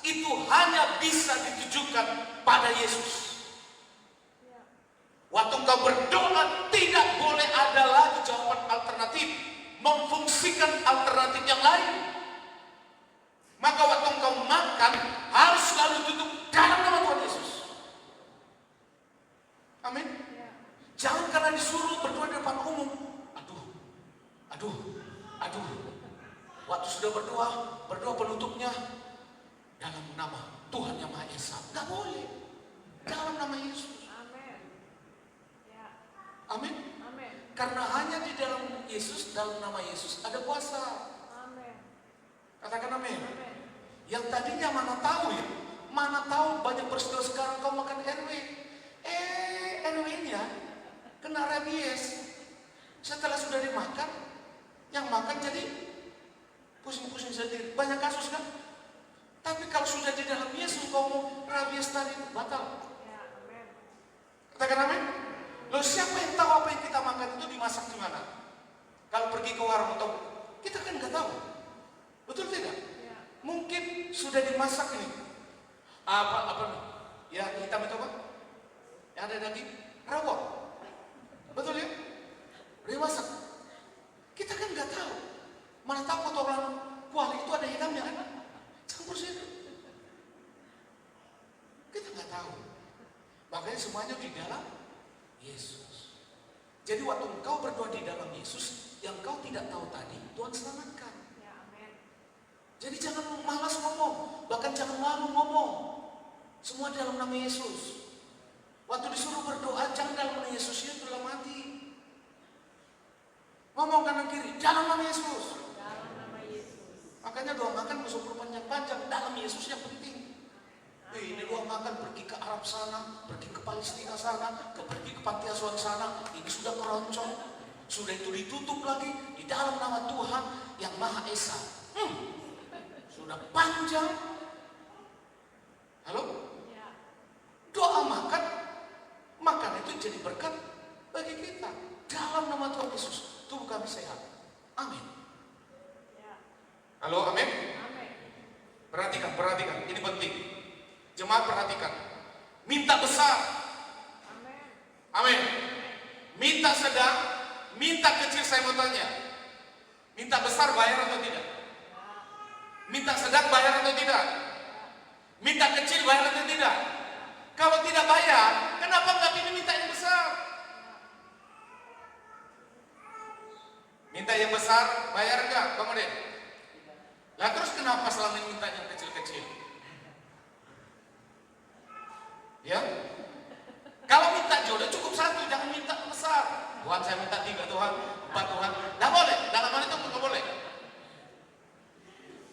itu hanya bisa ditujukan pada Yesus. Waktu engkau berdoa tidak boleh ada lagi jawaban alternatif, memfungsikan alternatif yang lain. Maka waktu engkau makan harus selalu tutup dalam nama Tuhan Yesus. Amin. Jangan karena disuruh berdoa di depan umum. Aduh. Waktu sudah berdoa penutupnya dalam nama Tuhan yang Maha Esa. Gak boleh. Dalam nama Yesus. Amin. Karena hanya di dalam Yesus, dalam nama Yesus ada kuasa. Katakan amin. Yang tadinya mana tahu banyak peristiwa sekarang kau makan RW. RW-nya kena rabies. Setelah sudah dimakan, yang makan jadi pusing-pusing sendiri. Banyak kasus kan? Tapi kalau sudah di dalam Yesus, kau mau rabies tadi itu batal. Ya, amin. Katakan amin. Loh, siapa yang tahu apa yang kita makan itu dimasak di mana? Kalau pergi ke warung atau kita kan nggak tahu. Betul tidak? Ya, Mungkin sudah dimasak ini. Apa nih? Ya, hitam itu apa? Yang ada daging rawon. Betul ya? Dimasak. Kita kan nggak tahu. Mana tahu kotoran kuali itu ada hitamnya kan? Campur situ. Kita nggak tahu. Makanya semuanya di dalam Yesus. Jadi waktu engkau berdoa di dalam Yesus, yang kau tidak tahu tadi, Tuhan selamatkan. ya, amin. Jadi jangan malas ngomong, bahkan jangan malu ngomong. Semua dalam nama Yesus. Waktu disuruh berdoa, jangan dalam nama Yesus, ya dalam hati. Ngomong kanan kiri, dalam nama Yesus. Dalam nama Yesus. Makanya doa makan musuh panjang-panjang, dalam Yesus yang penting. Ini doa makan pergi ke Arab sana, pergi ke Palestina sana, pergi ke panti asuhan sana, ini sudah keroncong. Sudah itu ditutup lagi di dalam nama Tuhan yang Maha Esa. Sudah panjang. Halo? Ya, Doa makan itu jadi berkat bagi kita. Dalam nama Tuhan Yesus, tubuh kami sehat. Amin. ya, Halo, amin. amin. Perhatikan, ini penting. Jemaat perhatikan. Minta besar, Amin. amin. Minta sedang, minta kecil, saya mau tanya. Minta besar bayar atau tidak? Minta sedang bayar atau tidak? Minta kecil bayar atau tidak? Kalau tidak bayar, kenapa nggak pilih minta yang besar? Minta yang besar, bayar nggak, Bang Ode? Lah terus kenapa selama ini minta yang kecil-kecil? Ya? Kalau minta jodoh cukup satu, jangan minta besar. Tuhan, saya minta 3 Tuhan, 4 Tuhan. Nggak boleh, dalam hal itu nggak boleh.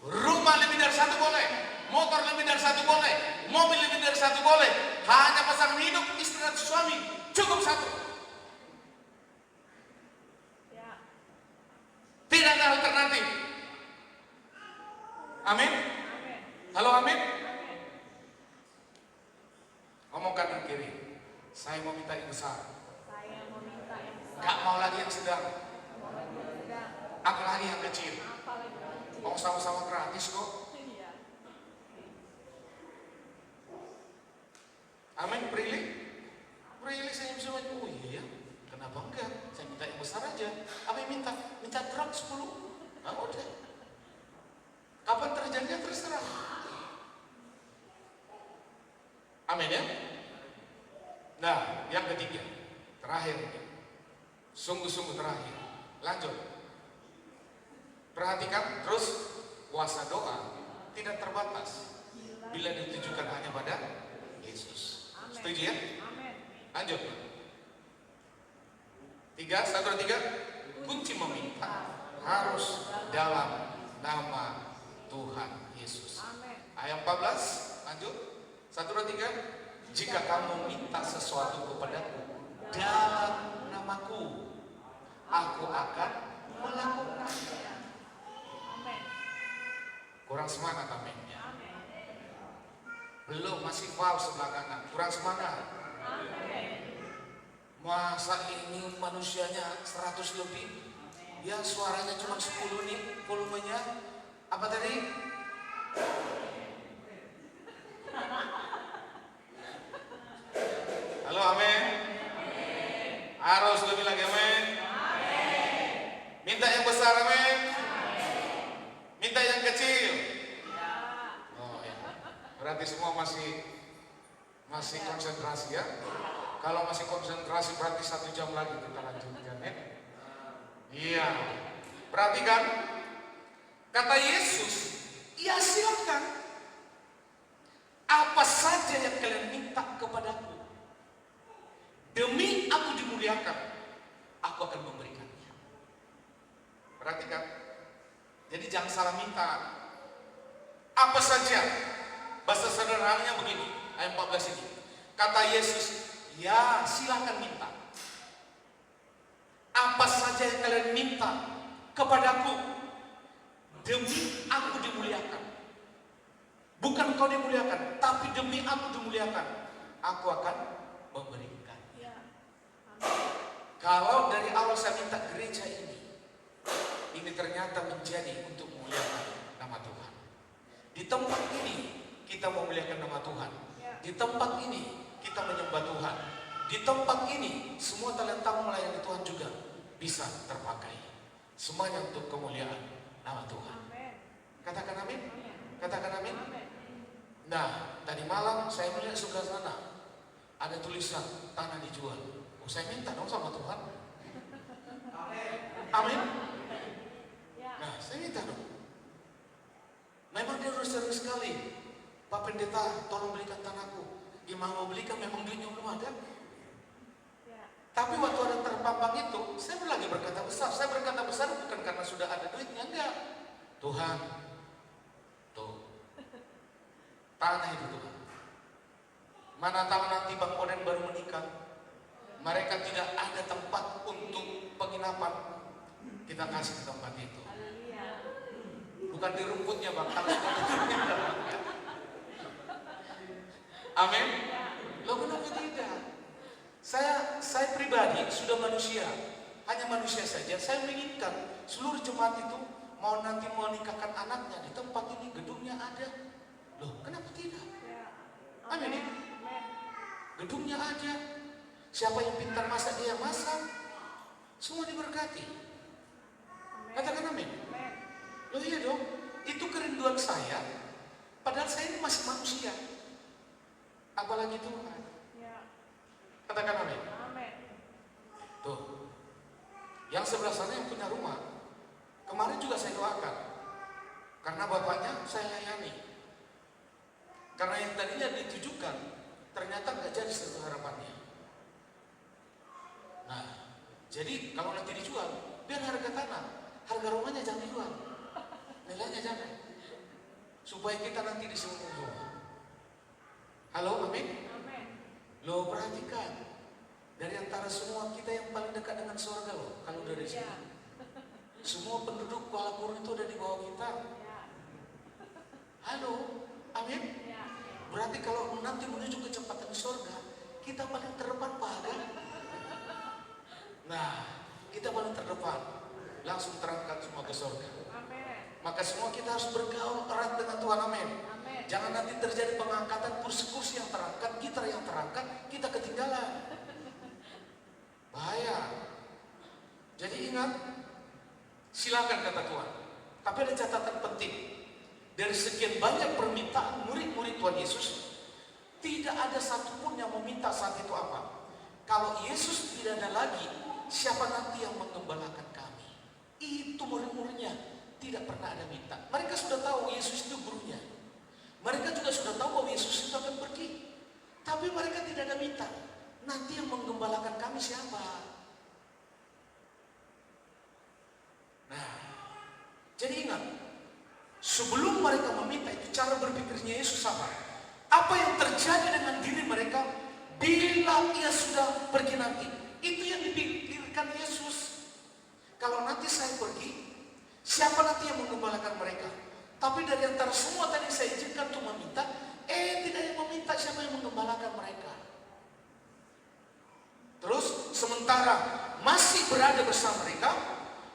Rumah lebih dari 1 boleh, motor lebih dari 1 boleh, mobil lebih dari 1 boleh. Hanya pasangan hidup, istri dan suami, cukup 1. Ya, Tidak ada alternatif. Amin? amin. Halo, amin? Amin. Ngomong kanan kiri. Saya mau minta yang besar. Saya mau minta yang besar. Gak mau lagi yang sedang. Mau lagi yang sedang. Apalagi yang kecil. Apa lagi yang kecil? Mau sama-sama gratis kok. Iya. Amin, Prilly? Prilly senyum-senyum. Oh iya, kenapa enggak? Saya minta yang besar aja. Apa yang minta? Minta truk 10. Nah udah. Kapan terjadinya terserah. Amin ya? Nah, yang ketiga. Terakhir. Sungguh-sungguh terakhir. Lanjut. Perhatikan terus, kuasa doa tidak terbatas bila ditujukan hanya pada Yesus. Amin. Setuju ya? Amin. Lanjut. 1, 2, 3. Kunci meminta harus dalam nama Tuhan Yesus. Amin. Ayat 14, lanjut. 1, 2, 3. Jika kamu minta sesuatu kepadaku dalam namaku, aku akan melakukannya. Amin. Kurang semangat, amin. Amin. Belum, masih wow sebelah kanan. Kurang semangat. Amin. Masa ini manusianya 100 lebih? Ya suaranya cuma 10 nih volumenya. Apa tadi? Halo, amin. Harus lebih lagi, amin. Minta yang besar, amin. Minta yang kecil. Oh ya. Berarti semua masih konsentrasi ya. Kalau masih konsentrasi berarti 1 jam lagi kita lanjutkan ya. Iya. Perhatikan. Kata Yesus, ya silakan. Apa saja yang kalian minta kepadaku, demi aku dimuliakan, aku akan memberikannya. Perhatikan. Jadi jangan salah minta. Apa saja. Bahasa sederhananya begini, ayat 14 ini. Kata Yesus, ya silakan minta. Apa saja yang kalian minta kepadaku, demi aku dimuliakan. Bukan engkau dimuliakan, tapi demi aku dimuliakan, aku akan memberikan. Ya. Amin. Kalau dari awal saya minta gereja ini ternyata menjadi untuk memuliakan nama Tuhan. Di tempat ini kita memuliakan nama Tuhan. Ya. Di tempat ini kita menyembah Tuhan. Di tempat ini semua talentamu melayani Tuhan juga bisa terpakai. Semuanya untuk kemuliaan nama Tuhan. Amin. Katakan amin. Amin. Katakan amin. Amin. Nah, tadi malam saya melihat sebelah sana ada tulisan tanah dijual. Oh, saya minta dong sama Tuhan. Amin. Ya. Nah, saya minta dong. Memang dia harus sering sekali. Pak Pendeta, tolong belikan tanahku. Dia mau belikan, memang duitnya belum ada. Ya. Tapi waktu ada terpampang itu, saya lagi berkata besar. Saya berkata besar bukan karena sudah ada duitnya, enggak. Tuhan, tuh, tanah itu Tuhan. Mana tahu nanti Bang Oden baru menikah, mereka tidak ada tempat untuk penginapan, kita kasih tempat itu. Haleluya. Bukan di rumputnya Bang, kalau sudah di rumputnya. Amin. Loh kenapa tidak? Saya pribadi sudah manusia, hanya manusia saja. Saya menginginkan seluruh jemaat itu mau nanti mau nikahkan anaknya di tempat ini, gedungnya ada. Loh kenapa tidak? Ya. Amin. Amin. Gedungnya ada. Siapa yang pintar masak dia masak. Semua diberkati. Amin. Katakan amin. Amin. Loh iya dong. Itu kerinduan saya. Padahal saya ini masih manusia. Apalagi Tuhan. Ya. Katakan amin. Amin. Tuh. Yang sebelah sana yang punya rumah. Kemarin juga saya doakan. Karena bapaknya saya layani. Karena yang tadinya ditujukan ternyata nggak jadi sesuai harapannya. Nah, jadi kalau nanti dijual, biar harga tanah, harga rumahnya jangan dijual, nilainya jangan, supaya kita nanti diseluruh rumah. Halo, amin. Amin. Lo perhatikan, dari antara semua kita yang paling dekat dengan surga loh, kalau dari sini. Ya. Semua penduduk Kuala Lumpur itu ada di bawah kita. Ya. Halo, amin. Ya. Berarti kalau nanti menuju kecepatan di surga, kita paling terdepan pahala. Nah, kita paling terdepan, langsung terangkat semua ke surga. Amin. Maka semua kita harus bergaul erat dengan Tuhan, amin. Amin. Jangan nanti terjadi pengangkatan kursi-kursi yang terangkat, gitar yang terangkat, kita ketinggalan. Bahaya. Jadi ingat, silakan kata Tuhan. Tapi ada catatan penting. Dari sekian banyak permintaan murid-murid Tuhan Yesus, tidak ada satupun yang meminta saat itu apa. Kalau Yesus tidak ada lagi, siapa nanti yang menggembalakan kami? Itu murid-muridnya tidak pernah ada minta. Mereka sudah tahu Yesus itu gurunya. Mereka juga sudah tahu bahwa Yesus itu akan pergi. Tapi mereka tidak ada minta. Nanti yang menggembalakan kami siapa? Nah, jadi ingat, sebelum mereka meminta itu cara berpikirnya Yesus apa? Apa yang terjadi dengan diri mereka bila ia sudah pergi nanti? Itu yang dipikirkan Yesus. Kalau nanti saya pergi, siapa nanti yang menggembalakan mereka? Tapi dari antara semua tadi saya izinkan untuk meminta, tidak yang meminta siapa yang menggembalakan mereka. Terus sementara masih berada bersama mereka,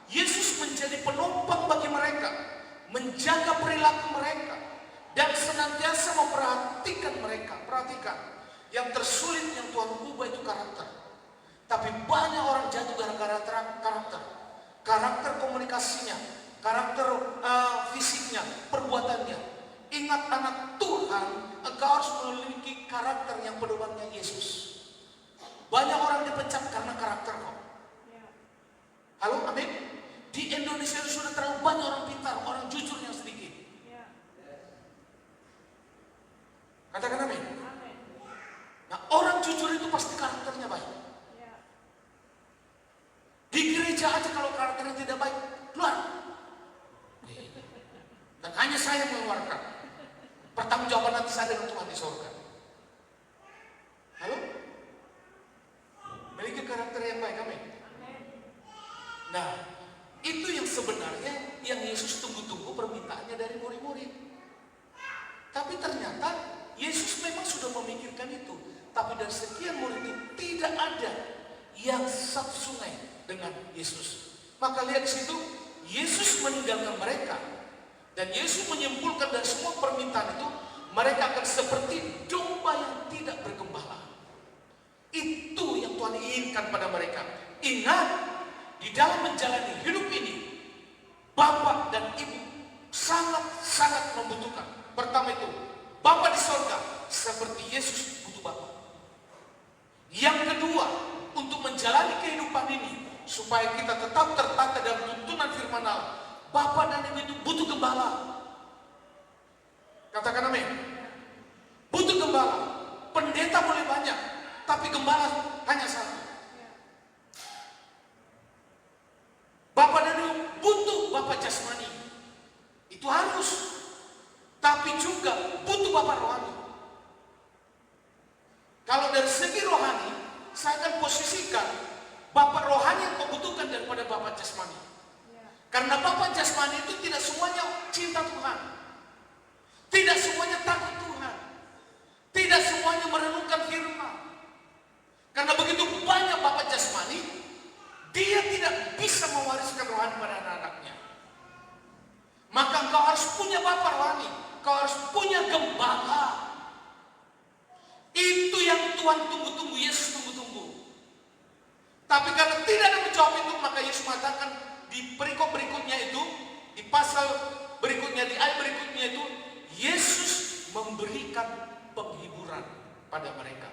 Yesus menjadi penopang bagi mereka, menjaga perilaku mereka, dan senantiasa memperhatikan mereka. Perhatikan, yang tersulit yang Tuhan ubah itu karakter. Tapi banyak orang jatuh gara-gara karakter komunikasinya, karakter fisiknya, perbuatannya. Ingat anak Tuhan, engkau harus memiliki karakter yang pedomannya Yesus. Banyak orang dipecat karena karakter kok. Ya. Halo, amin. Di Indonesia sudah terlalu banyak orang pintar, orang jujur yang sedikit. Ya. Katakan amin. Amin. Nah, orang jujur itu pasti karakternya baik. Ya. Di gereja aja kalau karakternya tidak baik, keluar. Dan hanya saya mengeluarkan. Pertanggungjawaban nanti saya dengan Tuhan di surga. Halo? Memiliki karakter yang baik, amin. Amin. Nah, itu yang sebenarnya yang Yesus tunggu-tunggu permintaannya dari murid-murid. Tapi Tapi ternyata Yesus memang sudah memikirkan itu. Tapi dari sekian murid itu tidak ada yang satu sungai dengan Yesus. Maka lihat di situ, Yesus meninggalkan mereka. Dan Yesus menyimpulkan dari semua permintaan itu, mereka akan seperti domba yang tidak bergembala. Itu yang Tuhan inginkan pada mereka. Ingat, di dalam menjalani hidup ini, Bapak dan Ibu sangat-sangat membutuhkan. Pertama itu, Bapak di sorga seperti Yesus butuh Bapak. Yang kedua, untuk menjalani kehidupan ini, supaya kita tetap tertata dalam tuntunan firman Allah, Bapak dan Ibu itu butuh gembala. Katakan amin. Butuh gembala. Pendeta boleh banyak, tapi gembala hanya satu. Bapak dan Ibu butuh Bapak jasmani. Itu harus. Tapi juga butuh Bapak rohani. Kalau dari segi rohani, saya akan posisikan Bapak rohani yang membutuhkan daripada Bapak jasmani. Karena Bapak jasmani itu tidak semuanya cinta Tuhan. Tidak semuanya takut Tuhan. Tidak semuanya merenungkan firman. Karena begitu banyak Bapak jasmani, dia tidak bisa mewariskan rohani pada anak-anaknya. Maka engkau harus punya Bapak rohani. Kau harus punya gembala. Itu yang Tuhan tunggu-tunggu, Yesus tunggu-tunggu. Tapi karena tidak ada menjawab itu, maka Yesus mengatakan di perikop berikutnya itu, di pasal berikutnya, di ayat berikutnya itu, Yesus memberikan penghiburan pada mereka.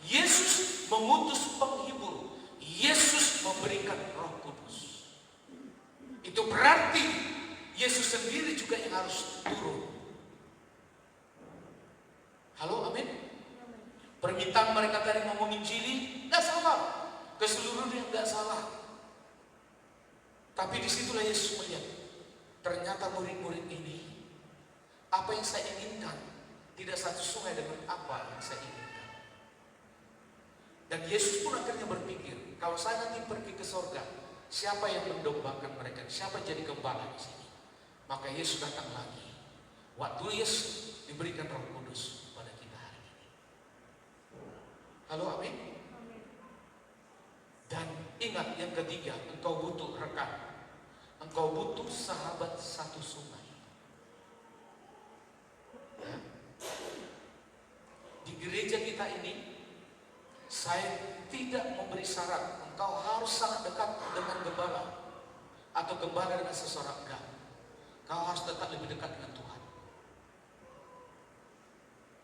Yesus mengutus penghibur. Yesus memberikan Roh Kudus. Itu berarti Yesus sendiri juga yang harus turun. Halo, amin. Permintaan mereka tadi mau menginjili, nggak salah. Keseluruhannya nggak salah. Tapi disitulah Yesus melihat, ternyata murid-murid ini, apa yang saya inginkan, tidak satu sungai dengan apa yang saya inginkan. Dan Yesus pun akhirnya berpikir, kalau saya nanti pergi ke sorga, siapa yang mendombakan mereka? Siapa jadi gembala di sini? Maka Yesus datang lagi. Waktu Yesus diberikan Roh Kudus pada kita hari ini. Halo, amin. Dan ingat yang ketiga, engkau butuh rekan. Engkau butuh sahabat satu sungai. Ya. Di gereja kita ini, saya tidak memberi syarat engkau harus sangat dekat dengan gembala atau gembala dengan seseorang. Enggak. Kau harus tetap lebih dekat dengan Tuhan.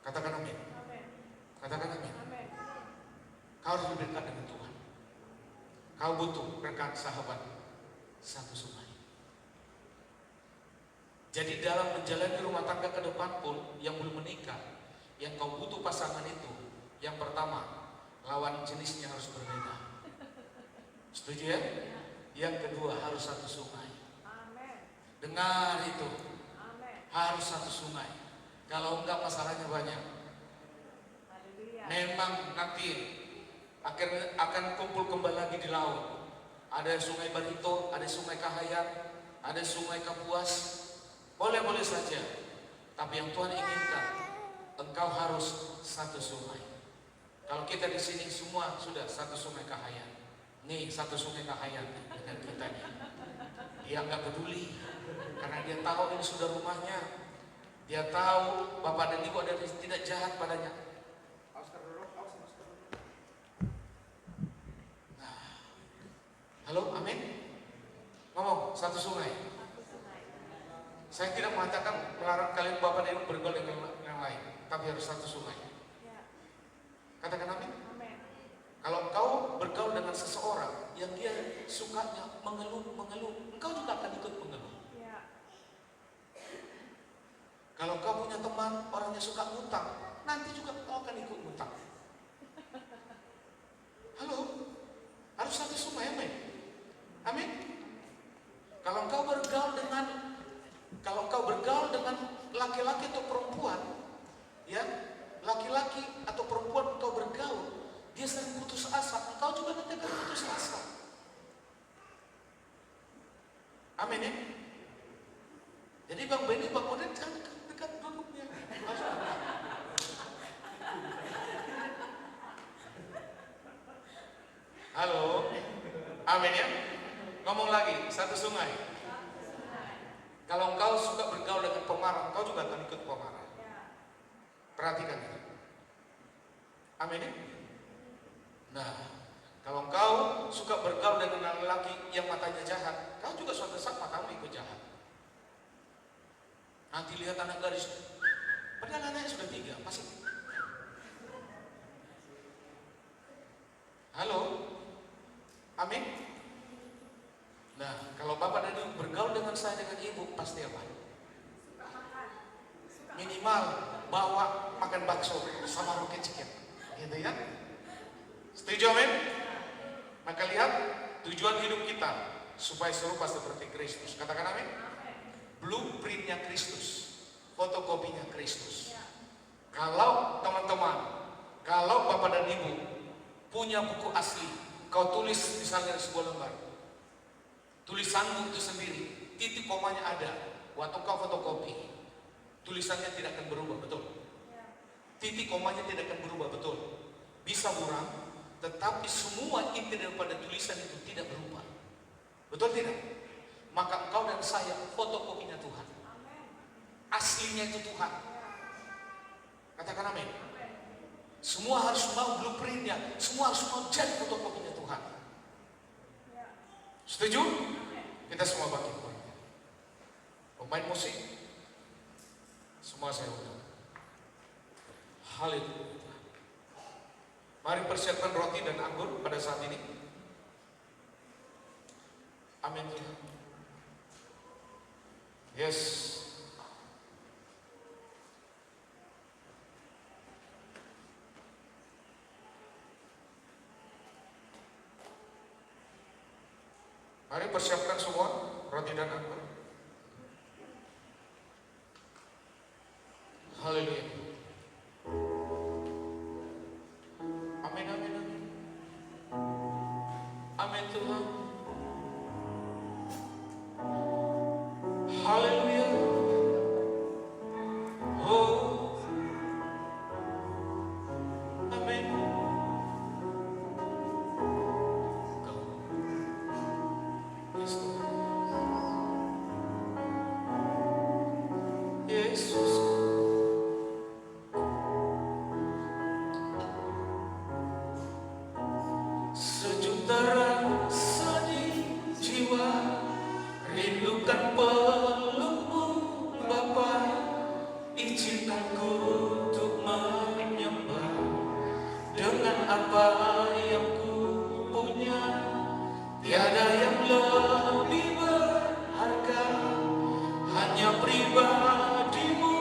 Katakan amin. Katakan amin. Kau harus lebih dekat dengan Tuhan. Kau butuh rekan sahabat satu sungai. Jadi dalam menjalani rumah tangga ke depan pun, yang belum menikah, yang kau butuh pasangan itu, yang pertama, lawan jenisnya harus berbeda. Setuju ya? Yang kedua, harus satu sungai. Dengar itu. Harus satu sungai. Kalau enggak, masalahnya banyak. Memang nanti akan kumpul kembali lagi di laut. Ada sungai Barito, ada sungai Kahayan, ada sungai Kapuas. Boleh-boleh saja. Tapi yang Tuhan inginkan, engkau harus satu sungai. Kalau kita di sini semua sudah satu sungai Kahayan. Nih satu sungai Kahayan dengan kita nih. Dia nggak peduli karena dia tahu ini sudah rumahnya. Dia tahu Bapak dan Ibu ada tidak jahat padanya. Halo, amin. Ngomong satu sungai. Saya tidak mengatakan melarang kalian Bapak dan Ibu bergaul dengan yang lain, tapi harus satu sungai. Katakan amin. Kalau kau bergaul dengan seseorang yang dia sukanya mengeluh, engkau juga akan ikut mengeluh. Kalau kau punya teman orangnya suka ngutang, nanti juga kau akan ikut ngutang. Halo, harus satu sungai, amin. Amin. Kalau engkau bergaul dengan laki-laki atau perempuan, ya, laki-laki atau perempuan engkau bergaul, dia sering putus asa, engkau juga nanti akan putus asa. Amin ya. Jadi Bang Benny, Bang Oden jangan dekat duduknya. Amin ya. Ngomong lagi, satu sungai. Kalau engkau suka bergaul dengan pemarah, engkau juga akan ikut pemarah. Perhatikan itu. Amin ya. Nah, kalau engkau suka bergaul dengan lelaki yang matanya jahat, kau juga suatu saat matamu ikut jahat. Nanti lihat anak gadis, padahal anaknya sudah 3, masih. Halo, amin. Nah, kalau bapak dan ibu bergaul dengan saya dengan ibu, pasti apa? Minimal bawa makan bakso sama roti chicken, gitu ya. Setuju, amin? Maka lihat tujuan hidup kita supaya serupa seperti Kristus. Katakan amin. Blueprintnya Kristus, fotokopinya Kristus. Kalau teman-teman, kalau bapak dan ibu punya buku asli, kau tulis misalnya sebuah lembar, tulisanmu itu sendiri, titik komanya ada. Waktu kau fotokopi, tulisannya tidak akan berubah, betul? Titik komanya tidak akan berubah, betul? Bisa buram, tetapi semua inti daripada tulisan itu tidak berubah, betul tidak? Maka engkau dan saya fotokopinya Tuhan. Aslinya itu Tuhan. Katakan amin. Semua harus mau blueprintnya, semua harus mau jadi fotokopinya Tuhan. Setuju? Kita semua bangkit. Pemain musik, semua saya undang. Haleluya. Mari persiapkan roti dan anggur pada saat ini. Amin Tuhan. Yes. Mari persiapkan semua roti dan anggur. Haleluya. Amin, amin, amin. Amin Tuhan. Haleluya. Oh. Amin. Yes, Tuhan. Yesus. Sejuta rasa di jiwa, rindukan pelukmu Bapa, izinkanku untuk menyembah dengan apa yang ku punya. Tiada yang lebih berharga, hanya pribadimu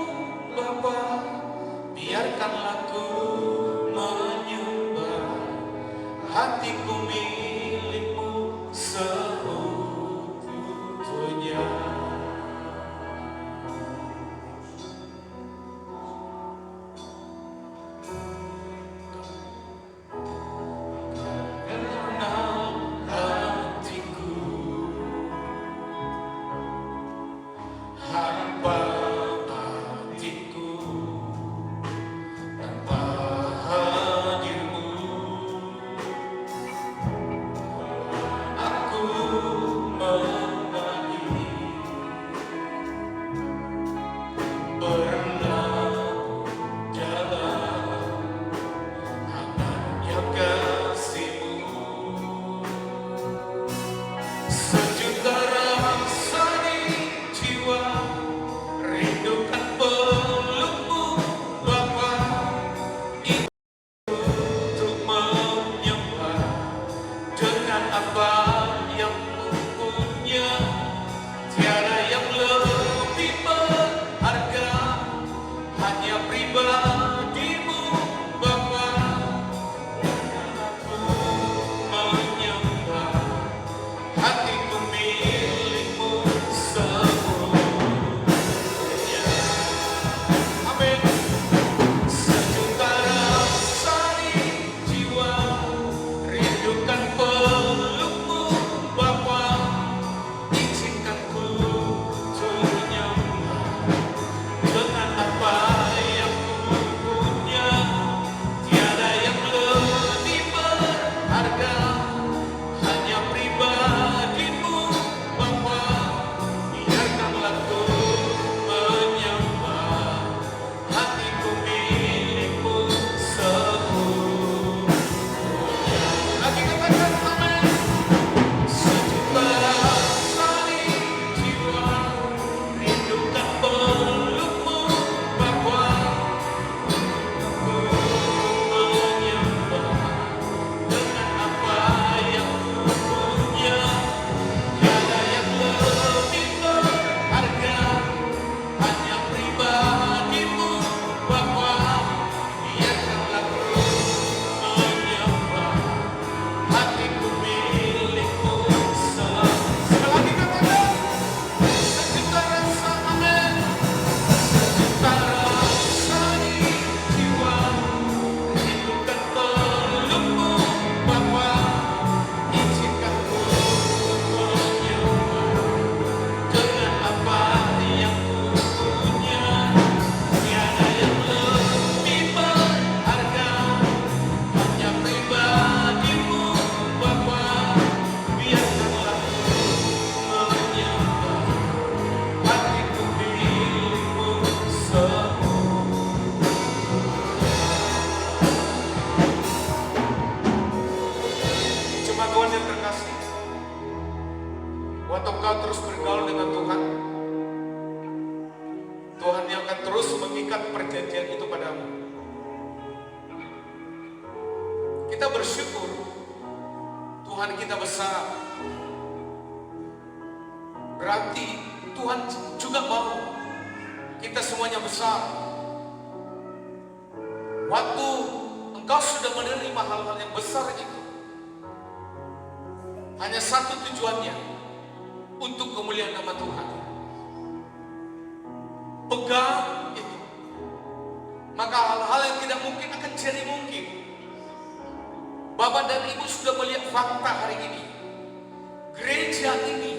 mengikat perjanjian itu padamu. Kita bersyukur Tuhan kita besar. Berarti Tuhan juga mau kita semuanya besar. Waktu engkau sudah menerima hal-hal yang besar itu, hanya satu tujuannya, untuk kemuliaan nama Tuhan. Pegang itu, maka hal-hal yang tidak mungkin akan jadi mungkin. Bapak dan Ibu sudah melihat fakta hari ini. Gereja ini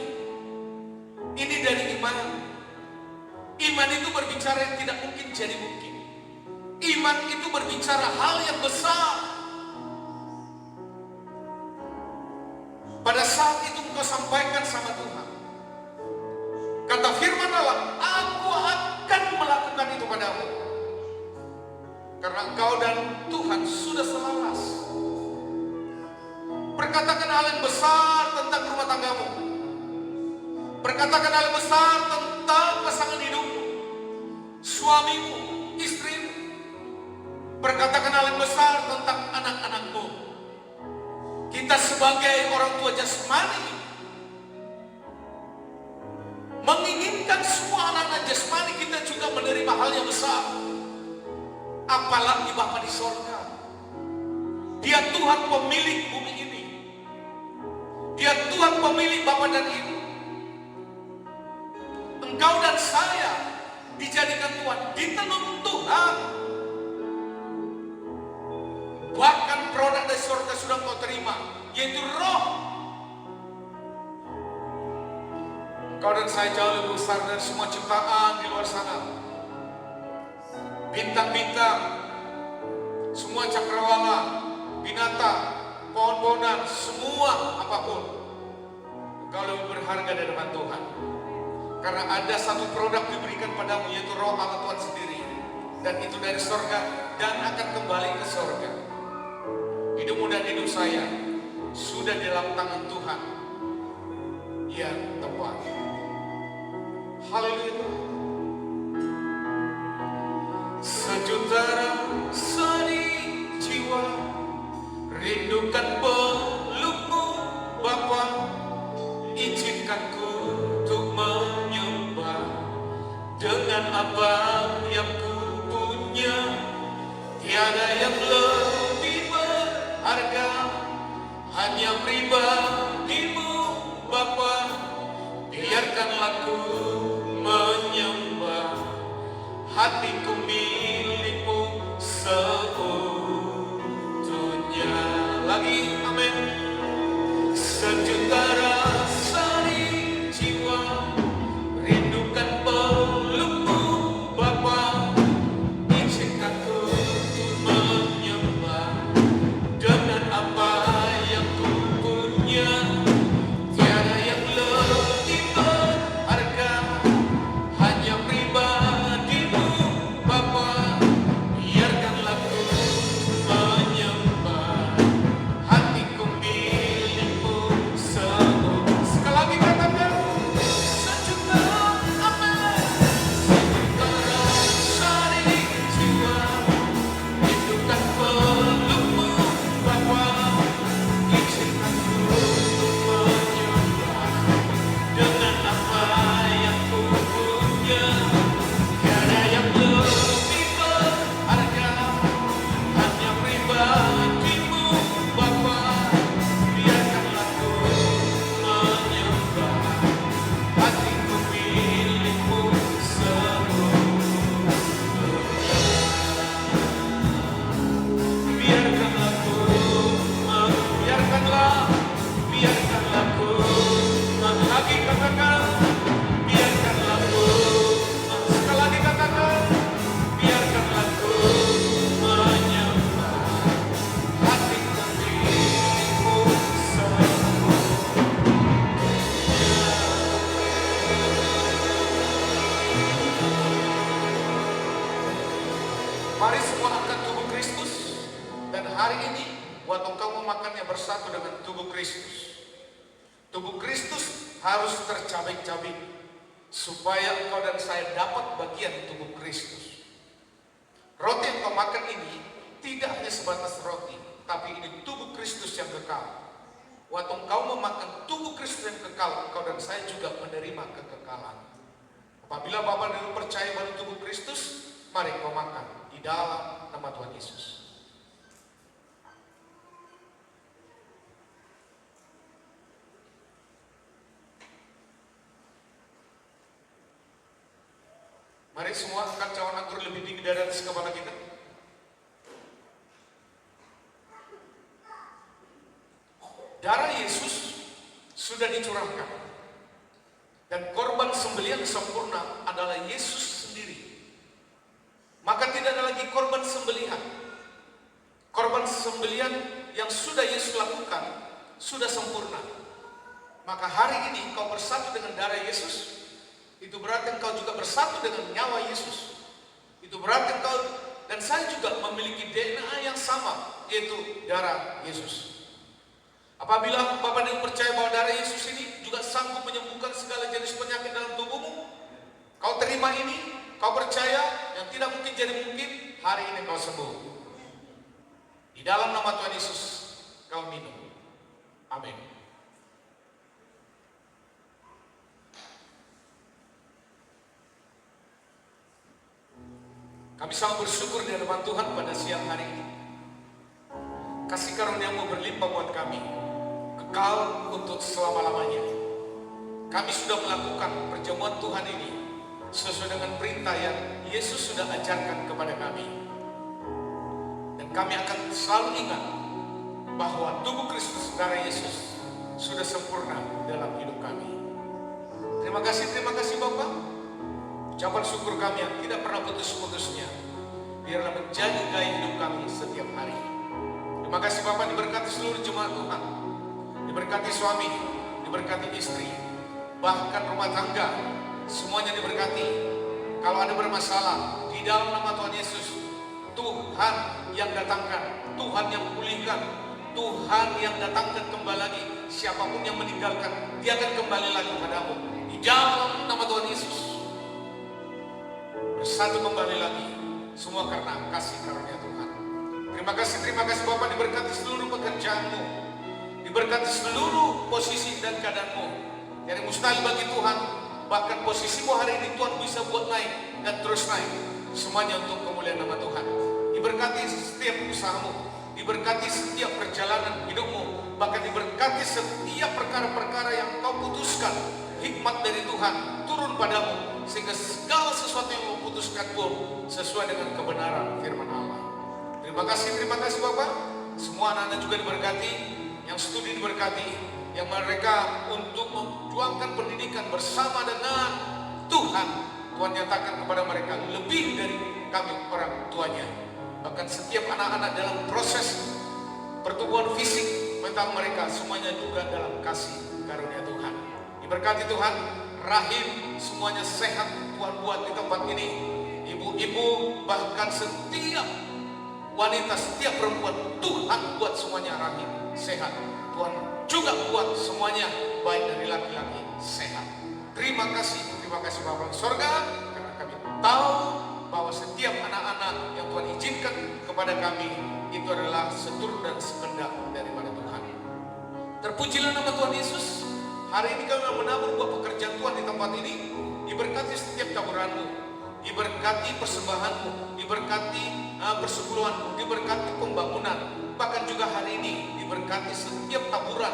dari iman. Iman itu berbicara yang tidak mungkin jadi mungkin. Iman itu berbicara hal yang besar. Pada saat itu engkau sampaikan sama Tuhan. Kata firman Allah, aku akan melakukan itu padamu. Karena engkau dan Tuhan sudah selaras. Perkatakan hal yang besar tentang rumah tanggamu. Perkatakan hal yang besar tentang pasangan hidupmu, suamimu, istrimu. Perkatakan hal yang besar tentang anak-anakmu. Kita sebagai orang tua jasmani menginginkan semua anak-anak jasmani kita juga menerima hal yang besar. Apalagi Bapa di sorga. Dia Tuhan pemilik bumi ini. Dia Tuhan pemilik Bapa dan Ibu. Engkau dan saya dijadikan Tuhan, ditenun Tuhan. Bahkan produk dari surga sudah kau terima, yaitu roh. Engkau dan saya jauh lebih besar dari semua ciptaan di luar sana. Bintang-bintang, semua cakrawala, binatang, pohon-pohonan, semua apapun. Engkau lebih berharga di depan Tuhan. Karena ada satu produk diberikan padamu, yaitu roh Allah Tuhan sendiri. Dan itu dari surga dan akan kembali ke surga. Hidupmu dan hidup saya sudah di dalam tangan Tuhan yang tepat. Haleluya. Sejuta rasa di jiwa, rindukan pelukmu Bapa. Izinkanku untuk menyembah dengan apa yang ku punya. Tiada yang lebih berharga, hanya pribadimu Bapa. Biarkanlah ku menyembah, hatiku milikmu seutuhnya. Lagi amin. Sejuta rasa di jiwa, rindukan pelukmu Bapa. Izinkanku untuk menyembah dengan apa yang ku punya. Tiada yang lebih berharga, hanya pribadimu Bapa. Biarkanlah ku menyembah, hatiku milikmu semua. Sekali lagi katakan, sejuta amin. Sejuta rasa di jiwa, rindukan pelukmu Bapa. Izinkanku untuk menyembah dengan apa yang ku punya. Tiada yang lebih berharga, hanya pribadimu Bapa. Biarkanlah ku menyembah, hatiku milikmu seluruhnya. Biarkanlah ku, biarkanlah ku, lagi katakan, biarkanlah ku, sekali lagi katakan, biarkanlah ku menyembah, hatiku milikmu Mari semua angkat tubuh Kristus. Dan hari ini waktu engkau memakannya bersatu dengan tubuh Kristus. Tubuh Kristus harus tercabik-cabik supaya engkau dan saya dapat bagian tubuh Kristus. saya juga menerima kekekalan. Apabila Bapak dan Ibu percaya pada tubuh Kristus, mari kau makan di dalam nama Tuhan Yesus. Mari semua angkat cawan anggur lebih tinggi dari atas kepala kita. Darah Yesus sudah dicurahkan. Dan korban sembelihan sempurna adalah Yesus sendiri. Maka tidak ada lagi korban sembelihan. Korban sembelihan yang sudah Yesus lakukan sudah sempurna. Maka hari ini kau bersatu dengan darah Yesus, itu berarti engkau juga bersatu dengan nyawa Yesus. Itu berarti engkau dan saya juga memiliki DNA yang sama, yaitu darah Yesus. Apabila Bapak dan Ibu percaya bahwa darah Yesus ini juga sanggup menyembuhkan segala jenis penyakit dalam tubuhmu, kau terima ini, kau percaya yang tidak mungkin jadi mungkin, hari ini kau sembuh. Di dalam nama Tuhan Yesus, kau minum. Amin. Kami sangat bersyukur di hadapan Tuhan pada siang hari ini. Kasih karunia-Mu berlimpah buat kami, kekal untuk selama-lamanya. Kami sudah melakukan perjamuan Tuhan ini sesuai dengan perintah yang Yesus sudah ajarkan kepada kami. Dan kami akan selalu ingat bahwa tubuh Kristus, darah Yesus sudah sempurna dalam hidup kami. Terima kasih Bapak. Ucapan syukur kami yang tidak pernah putus-putusnya biarlah menjadi gaya hidup kami setiap hari. Terima kasih Bapak, diberkati seluruh jemaat Tuhan, diberkati suami, diberkati istri, bahkan rumah tangga, semuanya diberkati. Kalau ada bermasalah, di dalam nama Tuhan Yesus, Tuhan yang datangkan, Tuhan yang pulihkan, Tuhan yang datangkan kembali lagi. Siapapun yang meninggalkan, dia akan kembali lagi padamu. Di dalam nama Tuhan Yesus, bersatu kembali lagi, semua karena kasih karunia Tuhan. Terima kasih Bapak, diberkati seluruh pekerjaanmu, diberkati seluruh posisi dan keadaanmu. Yang mustahil bagi Tuhan, bahkan posisimu hari ini Tuhan bisa buat naik dan terus naik. Semuanya untuk kemuliaan nama Tuhan. Diberkati setiap usahamu, diberkati setiap perjalanan hidupmu, bahkan diberkati setiap perkara-perkara yang kau putuskan. Hikmat dari Tuhan turun padamu, sehingga segala sesuatu yang kau putuskan pun sesuai dengan kebenaran firman Allah. Terima kasih Bapak. Semua anak-anak juga diberkati, yang studi diberkati, yang mereka untuk memperjuangkan pendidikan bersama dengan Tuhan. Tuhan nyatakan kepada mereka lebih dari kami orang tuanya. Bahkan setiap anak-anak dalam proses pertumbuhan fisik mental mereka semuanya juga dalam kasih karunia Tuhan. Diberkati Tuhan, rahim semuanya sehat Tuhan buat di tempat ini. Ibu-ibu bahkan setiap wanita, setiap perempuan Tuhan buat semuanya rahim sehat. Tuhan juga buat semuanya baik dari laki-laki sehat. Terima kasih Bapa di sorga, karena kami tahu bahwa setiap anak-anak yang Tuhan izinkan kepada kami itu adalah seturut dan sekendak daripada Tuhan. Terpujilah nama Tuhan Yesus. Hari ini kami menabur buat pekerjaan Tuhan di tempat ini. Diberkati setiap taburanmu, diberkati persembahanmu, diberkati persepuluhanmu, diberkati pembangunan. Bahkan juga hari ini diberkati setiap taburan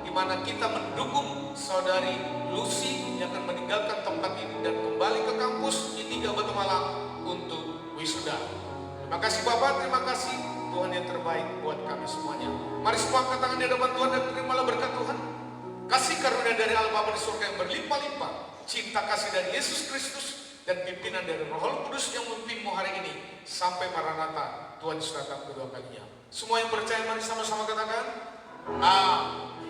di mana kita mendukung saudari Lucy yang akan meninggalkan tempat ini dan kembali ke kampus I3 Batu Malang untuk wisuda. Terima kasih Bapak, terima kasih Tuhan yang terbaik buat kami semuanya. Mari semua angkat tangan di hadapan Tuhan dan terimalah berkat Tuhan. Kasih karunia dari Allah Bapa di surga yang berlimpah-limpah, cinta kasih dari Yesus Kristus dan pimpinan dari Roh Kudus yang memimpinmu hari ini sampai Maranatha, Tuhan Yesus datang kedua kalinya. Semua yang percaya mari sama-sama katakan amin.